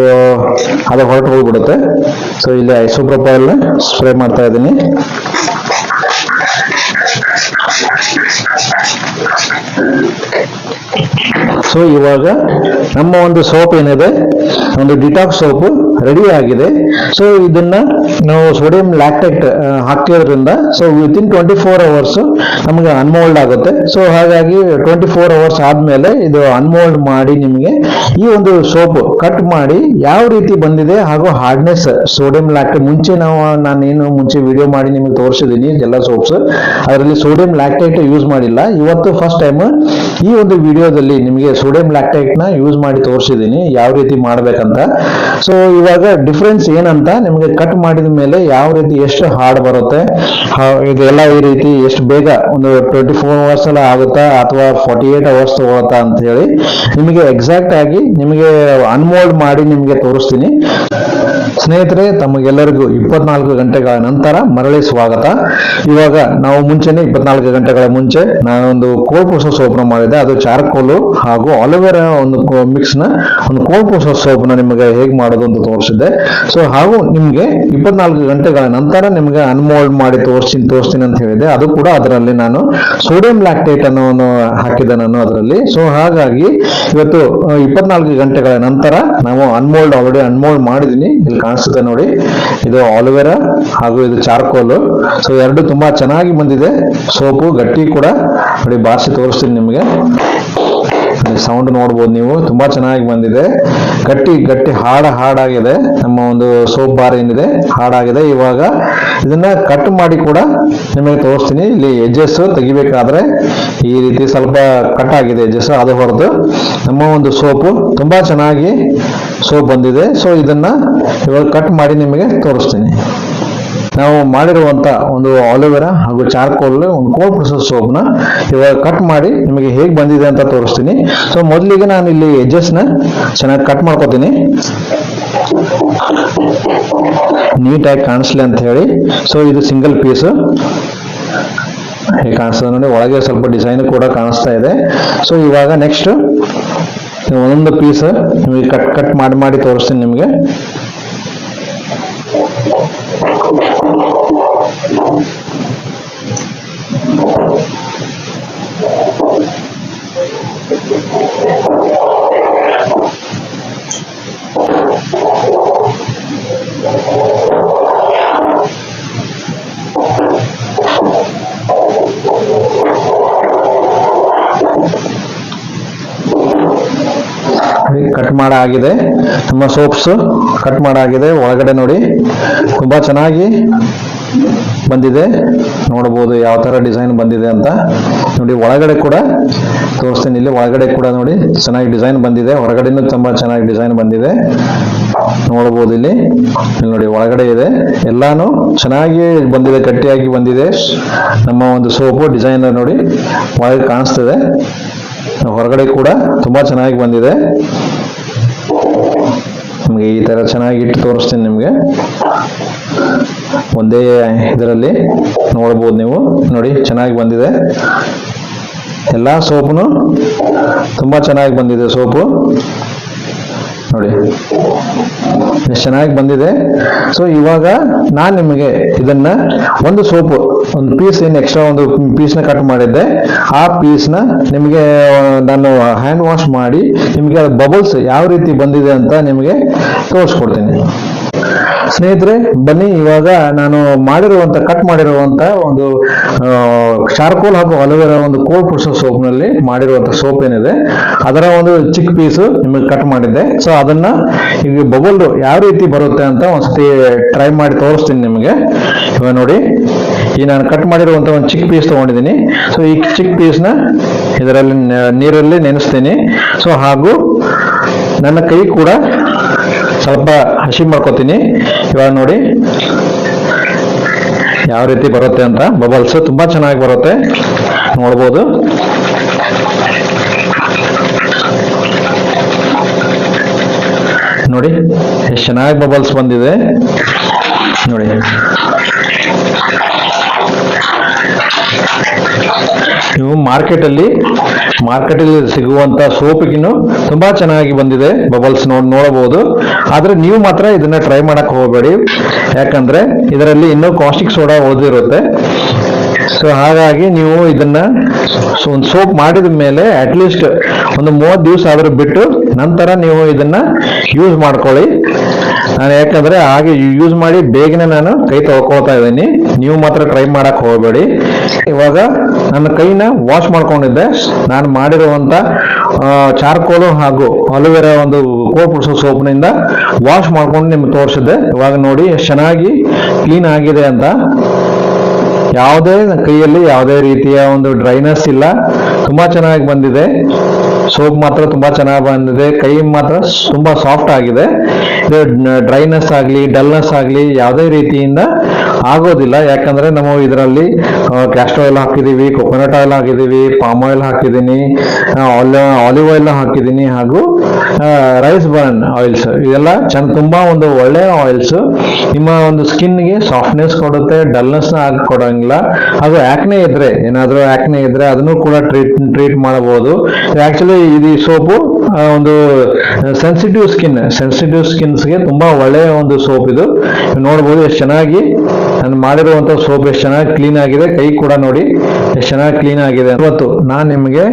ಅದು ಹೊರಟು ಹೋಗ್ಬಿಡುತ್ತೆ. ಸೊ ಇಲ್ಲಿ ಐಸೋಪ್ರೋಪೈಲ್ ಸ್ಪ್ರೇ ಮಾಡ್ತಾ ಇದ್ದೀನಿ. ಸೊ ಇವಾಗ ನಮ್ಮ ಒಂದು ಸೋಪ್ ಏನಿದೆ, ಒಂದು ಡಿಟಾಕ್ಸ್ ಸೋಪ್ ರೆಡಿ ಆಗಿದೆ. ಸೊ ಇದನ್ನ ನಾವು ಸೋಡಿಯಂ ಲ್ಯಾಕ್ಟೇಟ್ ಹಾಕಿದ್ರಿಂದ ಸೊ ವಿತಿನ್ 24 hours ನಮಗೆ ಅನ್ಮೋಲ್ಡ್ ಆಗುತ್ತೆ. ಸೊ ಹಾಗಾಗಿ 24 hours ಆದ್ಮೇಲೆ ಇದು ಅನ್ಮೋಲ್ಡ್ ಮಾಡಿ ನಿಮಗೆ ಈ ಒಂದು ಸೋಪ್ ಕಟ್ ಮಾಡಿ ಯಾವ ರೀತಿ ಬಂದಿದೆ ಹಾಗೂ ಹಾರ್ಡ್ನೆಸ್ ಸೋಡಿಯಂ ಲ್ಯಾಕ್ಟೇಟ್ ಮುಂಚೆ ನಾನೇನು ಮುಂಚೆ ವಿಡಿಯೋ ಮಾಡಿ ನಿಮಗೆ ತೋರಿಸಿದ್ದೀನಿ ಎಲ್ಲ ಸೋಪ್ಸ್, ಅದರಲ್ಲಿ ಸೋಡಿಯಂ ಲ್ಯಾಕ್ಟೇಟ್ ಯೂಸ್ ಮಾಡಿಲ್ಲ. ಇವತ್ತು ಫಸ್ಟ್ ಟೈಮ್ ಈ ಒಂದು ವಿಡಿಯೋದಲ್ಲಿ ನಿಮಗೆ ಸೋಡಿಯಂ ಲ್ಯಾಕ್ಟೇಟ್ ನ ಯೂಸ್ ಮಾಡಿ ತೋರಿಸಿದ್ದೀನಿ ಯಾವ ರೀತಿ ಮಾಡ್ಬೇಕಂತ. ಸೊ ಇವಾಗ ಡಿಫ್ರೆನ್ಸ್ ಏನಂತ ನಿಮಗೆ ಕಟ್ ಮಾಡಿದ ಮೇಲೆ ಯಾವ ರೀತಿ ಎಷ್ಟು ಹಾರ್ಡ್ ಬರುತ್ತೆ, ಇದೆಲ್ಲ ಈ ರೀತಿ ಎಷ್ಟು ಬೇಗ ಒಂದು 24 hours ಎಲ್ಲ ಆಗುತ್ತಾ ಅಥವಾ 48 hours ತಗೊಳುತ್ತಾ ಅಂತ ಹೇಳಿ ನಿಮಗೆ ಎಕ್ಸಾಕ್ಟ್ ಆಗಿ ನಿಮಗೆ ಅನ್ಮೋಲ್ಡ್ ಮಾಡಿ ನಿಮಗೆ ತೋರಿಸ್ತೀನಿ. ಸ್ನೇಹಿತರೆ, ತಮಗೆಲ್ಲರಿಗೂ 24 ಗಂಟೆಗಳ ನಂತರ ಮರಳಿ ಸ್ವಾಗತ. ಇವಾಗ ನಾವು ಮುಂಚೆನೆ 24 ಗಂಟೆಗಳ ಮುಂಚೆ ನಾನೊಂದು ಕೋಲ್ಡ್ ಪ್ರೊಸೆಸ್ ಸೋಪ್ ನ ಮಾಡಿದೆ. ಅದು ಚಾರ್ಕೋಲು ಹಾಗೂ ಆಲೋವೆರಾ ಒಂದು ಮಿಕ್ಸ್ ನ ಒಂದು ಕೋಲ್ಡ್ ಪ್ರೊಸೆಸ್ ಸೋಪ್ ನ ನಿಮಗೆ ಹೇಗೆ ಮಾಡೋದು ಅಂತ ತೋರಿಸಿದ್ದೆ. ಸೊ ಹಾಗೂ ನಿಮ್ಗೆ 24 ಗಂಟೆಗಳ ನಂತರ ನಿಮಗೆ ಅನ್ಮೋಲ್ಡ್ ಮಾಡಿ ತೋರಿಸ್ತೀನಿ ಅಂತ ಹೇಳಿದೆ. ಅದು ಕೂಡ ಅದರಲ್ಲಿ ನಾನು ಸೋಡಿಯಂ ಲ್ಯಾಕ್ಟೇಟ್ ಅನ್ನು ಹಾಕಿದೆ ನಾನು ಅದರಲ್ಲಿ. ಸೊ ಹಾಗಾಗಿ ಇವತ್ತು 24 ಗಂಟೆಗಳ ನಂತರ ನಾವು ಆಲ್ರೆಡಿ ಅನ್ಮೋಲ್ಡ್ ಮಾಡಿದೀನಿ. ಇಲ್ಲಿ ಕಾಣಿಸುತ್ತೆ ನೋಡಿ, ಇದು ಆಲೋವೆರಾ ಹಾಗೂ ಇದು ಚಾರ್ಕೋಲ್. ಸೊ ಎರಡು ತುಂಬಾ ಚೆನ್ನಾಗಿ ಬಂದಿದೆ. ಸೋಪು ಗಟ್ಟಿ ಕೂಡ ನೋಡಿ, ಬಾರಿಸಿ ತೋರಿಸ್ತೀನಿ ನಿಮಗೆ. ಸೌಂಡ್ ನೋಡ್ಬೋದು ನೀವು, ತುಂಬಾ ಚೆನ್ನಾಗಿ ಬಂದಿದೆ. ಗಟ್ಟಿ ಹಾಡಾಗಿದೆ. ನಮ್ಮ ಒಂದು ಸೋಪ್ ಬಾರ್ ಏನಿದೆ ಹಾಡಾಗಿದೆ. ಇವಾಗ ಇದನ್ನ ಕಟ್ ಮಾಡಿ ಕೂಡ ನಿಮಗೆ ತೋರಿಸ್ತೀನಿ. ಇಲ್ಲಿ ಎಡ್ಜಸ್ ತೆಗಿಬೇಕಾದ್ರೆ ಈ ರೀತಿ ಸ್ವಲ್ಪ ಕಟ್ ಆಗಿದೆ ಎಡ್ಜಸ್, ಅದು ಹೊರತು ನಮ್ಮ ಒಂದು ಸೋಪು ತುಂಬಾ ಚೆನ್ನಾಗಿ ಸೋಪ್ ಬಂದಿದೆ. ಸೊ ಇದನ್ನ ಇವಾಗ ಕಟ್ ಮಾಡಿ ನಿಮಗೆ ತೋರಿಸ್ತೀನಿ. ನಾವು ಮಾಡಿರುವಂತ ಒಂದು ಆಲೋವೆರಾ ಹಾಗೂ ಚಾರ್ಕೋಲ್ ಒಂದು ಕೋಲ್ಡ್ ಪ್ರೊಸೆಸ್ ಸೋಪ್ ನ ಇವಾಗ ಕಟ್ ಮಾಡಿ ನಿಮಗೆ ಹೇಗೆ ಬಂದಿದೆ ಅಂತ ತೋರಿಸ್ತೀನಿ. ಸೊ ಮೊದಲಿಗೆ ನಾನು ಇಲ್ಲಿ ಎಡ್ಜಸ್ ನ ಚೆನ್ನಾಗಿ ಕಟ್ ಮಾಡ್ಕೋತೀನಿ, ನೀಟಾಗಿ ಕಾಣಿಸ್ಲಿ ಅಂತ ಹೇಳಿ. ಸೊ ಇದು ಸಿಂಗಲ್ ಪೀಸ್ ಹೇಗೆ ಕಾಣಿಸ್ತದೆ ನೋಡಿ, ಒಳಗೆ ಸ್ವಲ್ಪ ಡಿಸೈನ್ ಕೂಡ ಕಾಣಿಸ್ತಾ ಇದೆ. ಸೊ ಇವಾಗ ನೆಕ್ಸ್ಟ್ ಒಂದೊಂದು ಪೀಸ್ ನಿಮಗೆ ಕಟ್ ಮಾಡಿ ತೋರಿಸ್ತೀನಿ ನಿಮಗೆ. ಕಟ್ ಮಾಡಾಗಿದೆ, ನಮ್ಮ ಸೋಪ್ಸ್ ಕಟ್ ಮಾಡಾಗಿದೆ. ಒಳಗಡೆ ನೋಡಿ ತುಂಬಾ ಚೆನ್ನಾಗಿ ಬಂದಿದೆ, ನೋಡಬಹುದು ಯಾವ ತರ ಡಿಸೈನ್ ಬಂದಿದೆ ಅಂತ ನೋಡಿ. ಒಳಗಡೆ ಕೂಡ ತೋರಿಸ್ತೀನಿ, ಇಲ್ಲಿ ಒಳಗಡೆ ಕೂಡ ನೋಡಿ ಚೆನ್ನಾಗಿ ಡಿಸೈನ್ ಬಂದಿದೆ. ಹೊರಗಡೆನೂ ತುಂಬಾ ಚೆನ್ನಾಗಿ ಡಿಸೈನ್ ಬಂದಿದೆ, ನೋಡಬಹುದು. ಇಲ್ಲಿ ನೋಡಿ ಒಳಗಡೆ ಇದೆ, ಎಲ್ಲಾನು ಚೆನ್ನಾಗಿ ಬಂದಿದೆ, ಗಟ್ಟಿಯಾಗಿ ಬಂದಿದೆ. ನಮ್ಮ ಒಂದು ಸೋಪು ಡಿಸೈನ್ ನೋಡಿ ಒಳಗೆ ಕಾಣಿಸ್ತಿದೆ. ಹೊರಗಡೆ ಕೂಡ ತುಂಬಾ ಚೆನ್ನಾಗಿ ಬಂದಿದೆ. ನಿಮಗೆ ಈ ತರ ಚೆನ್ನಾಗಿ ಇಟ್ಟು ತೋರಿಸ್ತೀನಿ ನಿಮಗೆ. ಒಂದೇ ಇದರಲ್ಲಿ ನೋಡಬಹುದು ನೀವು, ನೋಡಿ ಚೆನ್ನಾಗಿ ಬಂದಿದೆ. ಎಲ್ಲಾ ಸೋಪುನು ತುಂಬಾ ಚೆನ್ನಾಗಿ ಬಂದಿದೆ. ಸೋಪು ನೋಡಿ ಎಷ್ಟು ಚೆನ್ನಾಗಿ ಬಂದಿದೆ. ಸೊ ಇವಾಗ ನಾನು ನಿಮಗೆ ಇದನ್ನ ಒಂದು ಸೋಪು ಒಂದು ಪೀಸ್ ಏನು ಎಕ್ಸ್ಟ್ರಾ ಒಂದು ಪೀಸ್ನ ಕಟ್ ಮಾಡಿದ್ದೆ, ಆ ಪೀಸ್ನ ನಿಮಗೆ ನಾನು ಹ್ಯಾಂಡ್ ವಾಶ್ ಮಾಡಿ ನಿಮಗೆ ಬಬಲ್ಸ್ ಯಾವ ರೀತಿ ಬಂದಿದೆ ಅಂತ ನಿಮಗೆ ತೋರಿಸ್ಕೊಡ್ತೀನಿ. ಸ್ನೇಹಿತರೆ ಬನ್ನಿ, ಇವಾಗ ನಾನು ಕಟ್ ಮಾಡಿರುವಂತ ಒಂದು ಚಾರ್ಕೋಲ್ ಹಾಗೂ ಅಲೋವೆರಾ ಒಂದು ಕೋಲ್ಡ್ ಪ್ರೆಸ್ ಸೋಪ್ ನಲ್ಲಿ ಮಾಡಿರುವಂತ ಸೋಪ್ ಏನಿದೆ ಅದರ ಒಂದು ಚಿಕ್ಕ ಪೀಸ್ ನಿಮಗೆ ಕಟ್ ಮಾಡಿದ್ದೆ. ಸೊ ಅದನ್ನ ಈಗ ಬಬಲ್ ಯಾವ ರೀತಿ ಬರುತ್ತೆ ಅಂತ ಒಂದ್ಸತಿ ಟ್ರೈ ಮಾಡಿ ತೋರಿಸ್ತೀನಿ ನಿಮಗೆ. ಇವಾಗ ನೋಡಿ, ಈ ನಾನು ಕಟ್ ಮಾಡಿರುವಂತ ಒಂದು ಚಿಕ್ಕ ಪೀಸ್ ತಗೊಂಡಿದ್ದೀನಿ. ಸೊ ಈ ಚಿಕ್ಕ ಪೀಸ್ ನ ಇದರಲ್ಲಿ ನೀರಲ್ಲಿ ನೆನೆಸ್ತೀನಿ. ಸೊ ಹಾಗೂ ನನ್ನ ಕೈ ಕೂಡ ಸ್ವಲ್ಪ ಹಸಿ ಮಾಡ್ಕೋತೀನಿ. ಇವಾಗ ನೋಡಿ ಯಾವ ರೀತಿ ಬರುತ್ತೆ ಅಂತ. ಬಬಲ್ಸ್ ತುಂಬಾ ಚೆನ್ನಾಗಿ ಬರುತ್ತೆ, ನೋಡ್ಬೋದು. ನೋಡಿ ಎಷ್ಟು ಚೆನ್ನಾಗಿ ಬಬಲ್ಸ್ ಬಂದಿದೆ ನೋಡಿ. ನೀವು ಮಾರ್ಕೆಟ್ ಅಲ್ಲಿ ಸಿಗುವಂತ ಸೋಪಿಗಿನ್ನು ತುಂಬಾ ಚೆನ್ನಾಗಿ ಬಂದಿದೆ ಬಬಲ್ಸ್, ನೋಡಬಹುದು. ಆದ್ರೆ ನೀವು ಮಾತ್ರ ಇದನ್ನ ಟ್ರೈ ಮಾಡಕ್ ಹೋಗಬೇಡಿ, ಯಾಕಂದ್ರೆ ಇದರಲ್ಲಿ ಇನ್ನೂ ಕಾಸ್ಟಿಕ್ ಸೋಡಾ ಉಳಿದಿರುತ್ತೆ. ಸೊ ಹಾಗಾಗಿ ನೀವು ಇದನ್ನ ಒಂದು ಸೋಪ್ ಮಾಡಿದ ಮೇಲೆ ಅಟ್ಲೀಸ್ಟ್ ಒಂದು 30 ದಿವಸ ಆದ್ರೂ ಬಿಟ್ಟು ನಂತರ ನೀವು ಇದನ್ನ ಯೂಸ್ ಮಾಡ್ಕೊಳ್ಳಿ. ನಾನು ಯಾಕಂದ್ರೆ ಹಾಗೆ ಯೂಸ್ ಮಾಡಿ ಬೇಗನೆ ನಾನು ಕೈ ತೊಳ್ಕೊಳ್ತಾ ಇದ್ದೀನಿ, ನೀವು ಮಾತ್ರ ಟ್ರೈ ಮಾಡಕ್ ಹೋಗಬೇಡಿ. ಇವಾಗ ನನ್ನ ಕೈನ ವಾಶ್ ಮಾಡ್ಕೊಂಡಿದ್ದೆ. ನಾನು ಮಾಡಿರುವಂತ ಚಾರ್ಕೋಲು ಹಾಗೂ ಅಲೋವೆರಾ ಒಂದು ಕೋಲ್ಡ್ ಪ್ರೆಸ್ ಸೋಪ್ನಿಂದ ವಾಶ್ ಮಾಡ್ಕೊಂಡು ನಿಮ್ಗೆ ತೋರಿಸಿದ್ದೆ. ಇವಾಗ ನೋಡಿ ಎಷ್ಟು ಚೆನ್ನಾಗಿ ಕ್ಲೀನ್ ಆಗಿದೆ ಅಂತ. ಯಾವುದೇ ಕೈಯಲ್ಲಿ ಯಾವುದೇ ರೀತಿಯ ಒಂದು ಡ್ರೈನೆಸ್ ಇಲ್ಲ, ತುಂಬಾ ಚೆನ್ನಾಗಿ ಬಂದಿದೆ. ಸೋಪ್ ಮಾತ್ರ ತುಂಬಾ ಚೆನ್ನಾಗಿ ಬಂದಿದೆ, ಕೈ ಮಾತ್ರ ತುಂಬಾ ಸಾಫ್ಟ್ ಆಗಿದೆ. ಡ್ರೈನೆಸ್ ಆಗ್ಲಿ ಡಲ್ನೆಸ್ ಆಗ್ಲಿ ಯಾವುದೇ ರೀತಿಯಿಂದ ಆಗೋದಿಲ್ಲ, ಯಾಕಂದ್ರೆ ನಾವು ಇದರಲ್ಲಿ ಕ್ಯಾಸ್ಟರ್ ಆಯಿಲ್ ಹಾಕಿದೀವಿ, ಕೊಕೊನಟ್ ಆಯಿಲ್ ಹಾಕಿದೀವಿ, ಪಾಮ್ ಆಯಿಲ್ ಹಾಕಿದ್ದೀನಿ, ಆಲಿವ್ ಆಯಿಲ್ ಹಾಕಿದ್ದೀನಿ, ಹಾಗೂ ರೈಸ್ ಬರ್ನ್ ಆಯಿಲ್ಸ್. ಇದೆಲ್ಲ ತುಂಬಾ ಒಂದು ಒಳ್ಳೆಯ ಆಯಿಲ್ಸ್. ನಿಮ್ಮ ಒಂದು ಸ್ಕಿನ್ಗೆ ಸಾಫ್ಟ್ನೆಸ್ ಕೊಡುತ್ತೆ, ಡಲ್ನೆಸ್ ಕೊಡಂಗಿಲ್ಲ. ಹಾಗೂ ಏನಾದ್ರೂ ಆಕ್ನೆ ಇದ್ರೆ ಅದನ್ನು ಕೂಡ ಟ್ರೀಟ್ ಮಾಡಬಹುದು. ಆಕ್ಚುಲಿ ಇದು ಸೋಪು ಒಂದು ಸೆನ್ಸಿಟಿವ್ ಸ್ಕಿನ್ಸ್ಗೆ ತುಂಬಾ ಒಳ್ಳೆಯ ಒಂದು ಸೋಪ್ ಇದು. ನೋಡಬಹುದು ಎಷ್ಟು ಚೆನ್ನಾಗಿ ನಾನು ಮಾಡಿರುವಂತ ಸೋಪ್ ಎಷ್ಟು ಚೆನ್ನಾಗಿ ಕ್ಲೀನ್ ಆಗಿದೆ. ಕೈ ಕೂಡ ನೋಡಿ ಎಷ್ಟು ಚೆನ್ನಾಗಿ ಕ್ಲೀನ್ ಆಗಿದೆ. ಇವತ್ತು ನಾನು ನಿಮಗೆ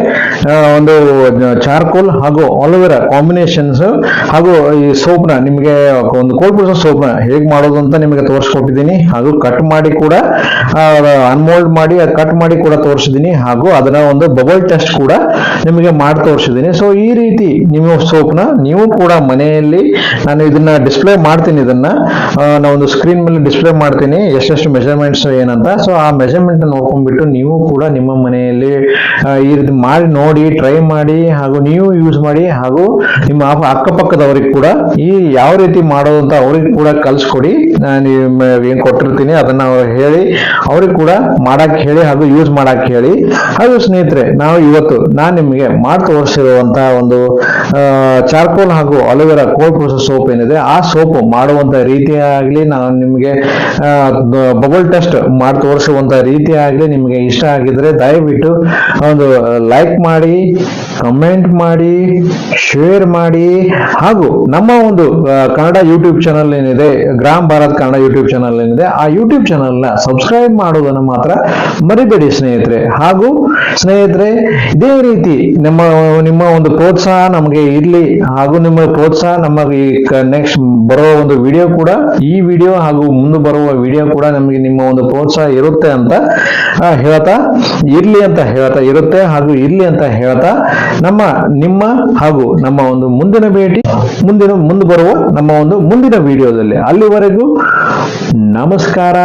ಒಂದು ಚಾರ್ಕೋಲ್ ಹಾಗೂ ಅಲೋವೆರಾ ಕಾಂಬಿನೇಷನ್ಸ್ ಹಾಗೂ ಈ ಸೋಪ್ನ ನಿಮಗೆ ಒಂದು ಕೋಲ್ಡ್ ಪ್ರೆಸ್ ಸೋಪ್ನ ಹೇಗೆ ಮಾಡೋದು ಅಂತ ನಿಮಗೆ ತೋರಿಸ್ಕೊಟ್ಟಿದ್ದೀನಿ. ಹಾಗೂ ಕಟ್ ಮಾಡಿ ಕೂಡ ಅನ್ಮೋಲ್ಡ್ ಮಾಡಿ ಕಟ್ ಮಾಡಿ ಕೂಡ ತೋರಿಸಿದ್ದೀನಿ. ಹಾಗೂ ಅದನ್ನ ಒಂದು ಬಬಲ್ ಟೆಸ್ಟ್ ಕೂಡ ನಿಮಗೆ ಮಾಡಿ ತೋರಿಸಿದ್ದೀನಿ. ಸೊ ಈ ರೀತಿ ನೀವು ಸೋಪ್ನ ನೀವು ಕೂಡ ಮನೆಯಲ್ಲಿ, ನಾನು ಇದನ್ನ ಡಿಸ್ಪ್ಲೇ ಮಾಡ್ತೀನಿ, ಇದನ್ನ ನಾವು ಒಂದು ಸ್ಕ್ರೀನ್ ಮೇಲೆ ಡಿಸ್ಪ್ಲೇ ಮಾಡ್ತೀನಿ ಎಷ್ಟೆಷ್ಟು ಮೆಜರ್ಮೆಂಟ್ಸ್ ಏನಂತ. ಸೊ ಆ ಮೆಜರ್ಮೆಂಟ್ ನೋಡ್ಕೊಂಡ್ಬಿಟ್ಟು ನೀವು ಕೂಡ ನಿಮ್ಮ ಮನೆಯಲ್ಲಿ ಈ ರೀತಿ ಮಾಡಿ ನೋಡಿ, ಟ್ರೈ ಮಾಡಿ, ಹಾಗೂ ನೀವು ಯೂಸ್ ಮಾಡಿ, ಹಾಗೂ ನಿಮ್ಮ ಅಕ್ಕಪಕ್ಕದವ್ರಿಗೆ ಕೂಡ ಈ ಯಾವ ರೀತಿ ಮಾಡೋದು ಅಂತ ಅವ್ರಿಗೆ ಕೂಡ ಕಲ್ಸ್ಕೊಡಿ. ನಾನು ಏನ್ ಕೊಟ್ಟಿರ್ತೀನಿ ಅದನ್ನ ಹೇಳಿ ಅವ್ರಿಗೆ ಕೂಡ ಮಾಡಕ್ ಹೇಳಿ ಹಾಗೂ ಯೂಸ್ ಮಾಡಕ್ ಹೇಳಿ. ಹಾಗೂ ಸ್ನೇಹಿತರೆ, ನಾನು ನಿಮಗೆ ಮಾಡಿ ತೋರಿಸಿರುವಂತಹ ಒಂದು ಚಾರ್ಕೋಲ್ ಹಾಗೂ ಅಲೋವೆರಾ ಕೋಲ್ಡ್ ಪ್ರೆಸ್ ಸೋಪ್ ಏನಿದೆ, ಆ ಸೋಪ್ ಮಾಡುವಂತ ರೀತಿಯಾಗ್ಲಿ, ನಾನು ನಿಮಗೆ ಬಬಲ್ ಟೆಸ್ಟ್ ಮಾಡಿ ತೋರಿಸುವಂತ ರೀತಿಯಾಗ್ಲಿ ನಿಮಗೆ ಇಷ್ಟ ಆಗಿದ್ರೆ ದಯವಿಟ್ಟು ಒಂದು ಲೈಕ್ ಮಾಡಿ, ಕಮೆಂಟ್ ಮಾಡಿ, ಶೇರ್ ಮಾಡಿ, ಹಾಗೂ ನಮ್ಮ ಒಂದು ಕನ್ನಡ ಯೂಟ್ಯೂಬ್ ಚಾನಲ್ ಏನಿದೆ, gram Bharat Kannada YouTube channel ಏನಿದೆ, ಆ ಯೂಟ್ಯೂಬ್ ಚಾನಲ್ ನ ಸಬ್ಸ್ಕ್ರೈಬ್ ಮಾಡೋದನ್ನು ಮಾತ್ರ ಮರಿಬೇಡಿ ಸ್ನೇಹಿತರೆ. ಹಾಗೂ ಸ್ನೇಹಿತರೆ, ಇದೇ ರೀತಿ ನಿಮ್ಮ ಒಂದು ಪ್ರೋತ್ಸಾಹ ನಮಗೆ ಇರ್ಲಿ, ಹಾಗೂ ನಿಮ್ಮ ಪ್ರೋತ್ಸಾಹ ನಮಗೆ ನೆಕ್ಸ್ಟ್ ಬರೋ ಒಂದು ವಿಡಿಯೋ ಕೂಡ, ಈ ವಿಡಿಯೋ ಹಾಗೂ ಮುಂದೆ ಬರುವ ವಿಡಿಯೋ ಕೂಡ ನಮಗೆ ನಿಮ್ಮ ಒಂದು ಪ್ರೋತ್ಸಾಹ ಇರುತ್ತೆ ಅಂತ ಹೇಳ್ತಾ, ಇರುತ್ತೆ ಹಾಗೂ ಇರ್ಲಿ ಅಂತ ಹೇಳ್ತಾ, ನಿಮ್ಮ ಹಾಗೂ ನಮ್ಮ ಒಂದು ಮುಂದಿನ ಭೇಟಿ ಮುಂದೆ ಬರುವ ನಮ್ಮ ಒಂದು ಮುಂದಿನ ವಿಡಿಯೋದಲ್ಲಿ. ಅಲ್ಲಿವರೆಗೂ ನಮಸ್ಕಾರ.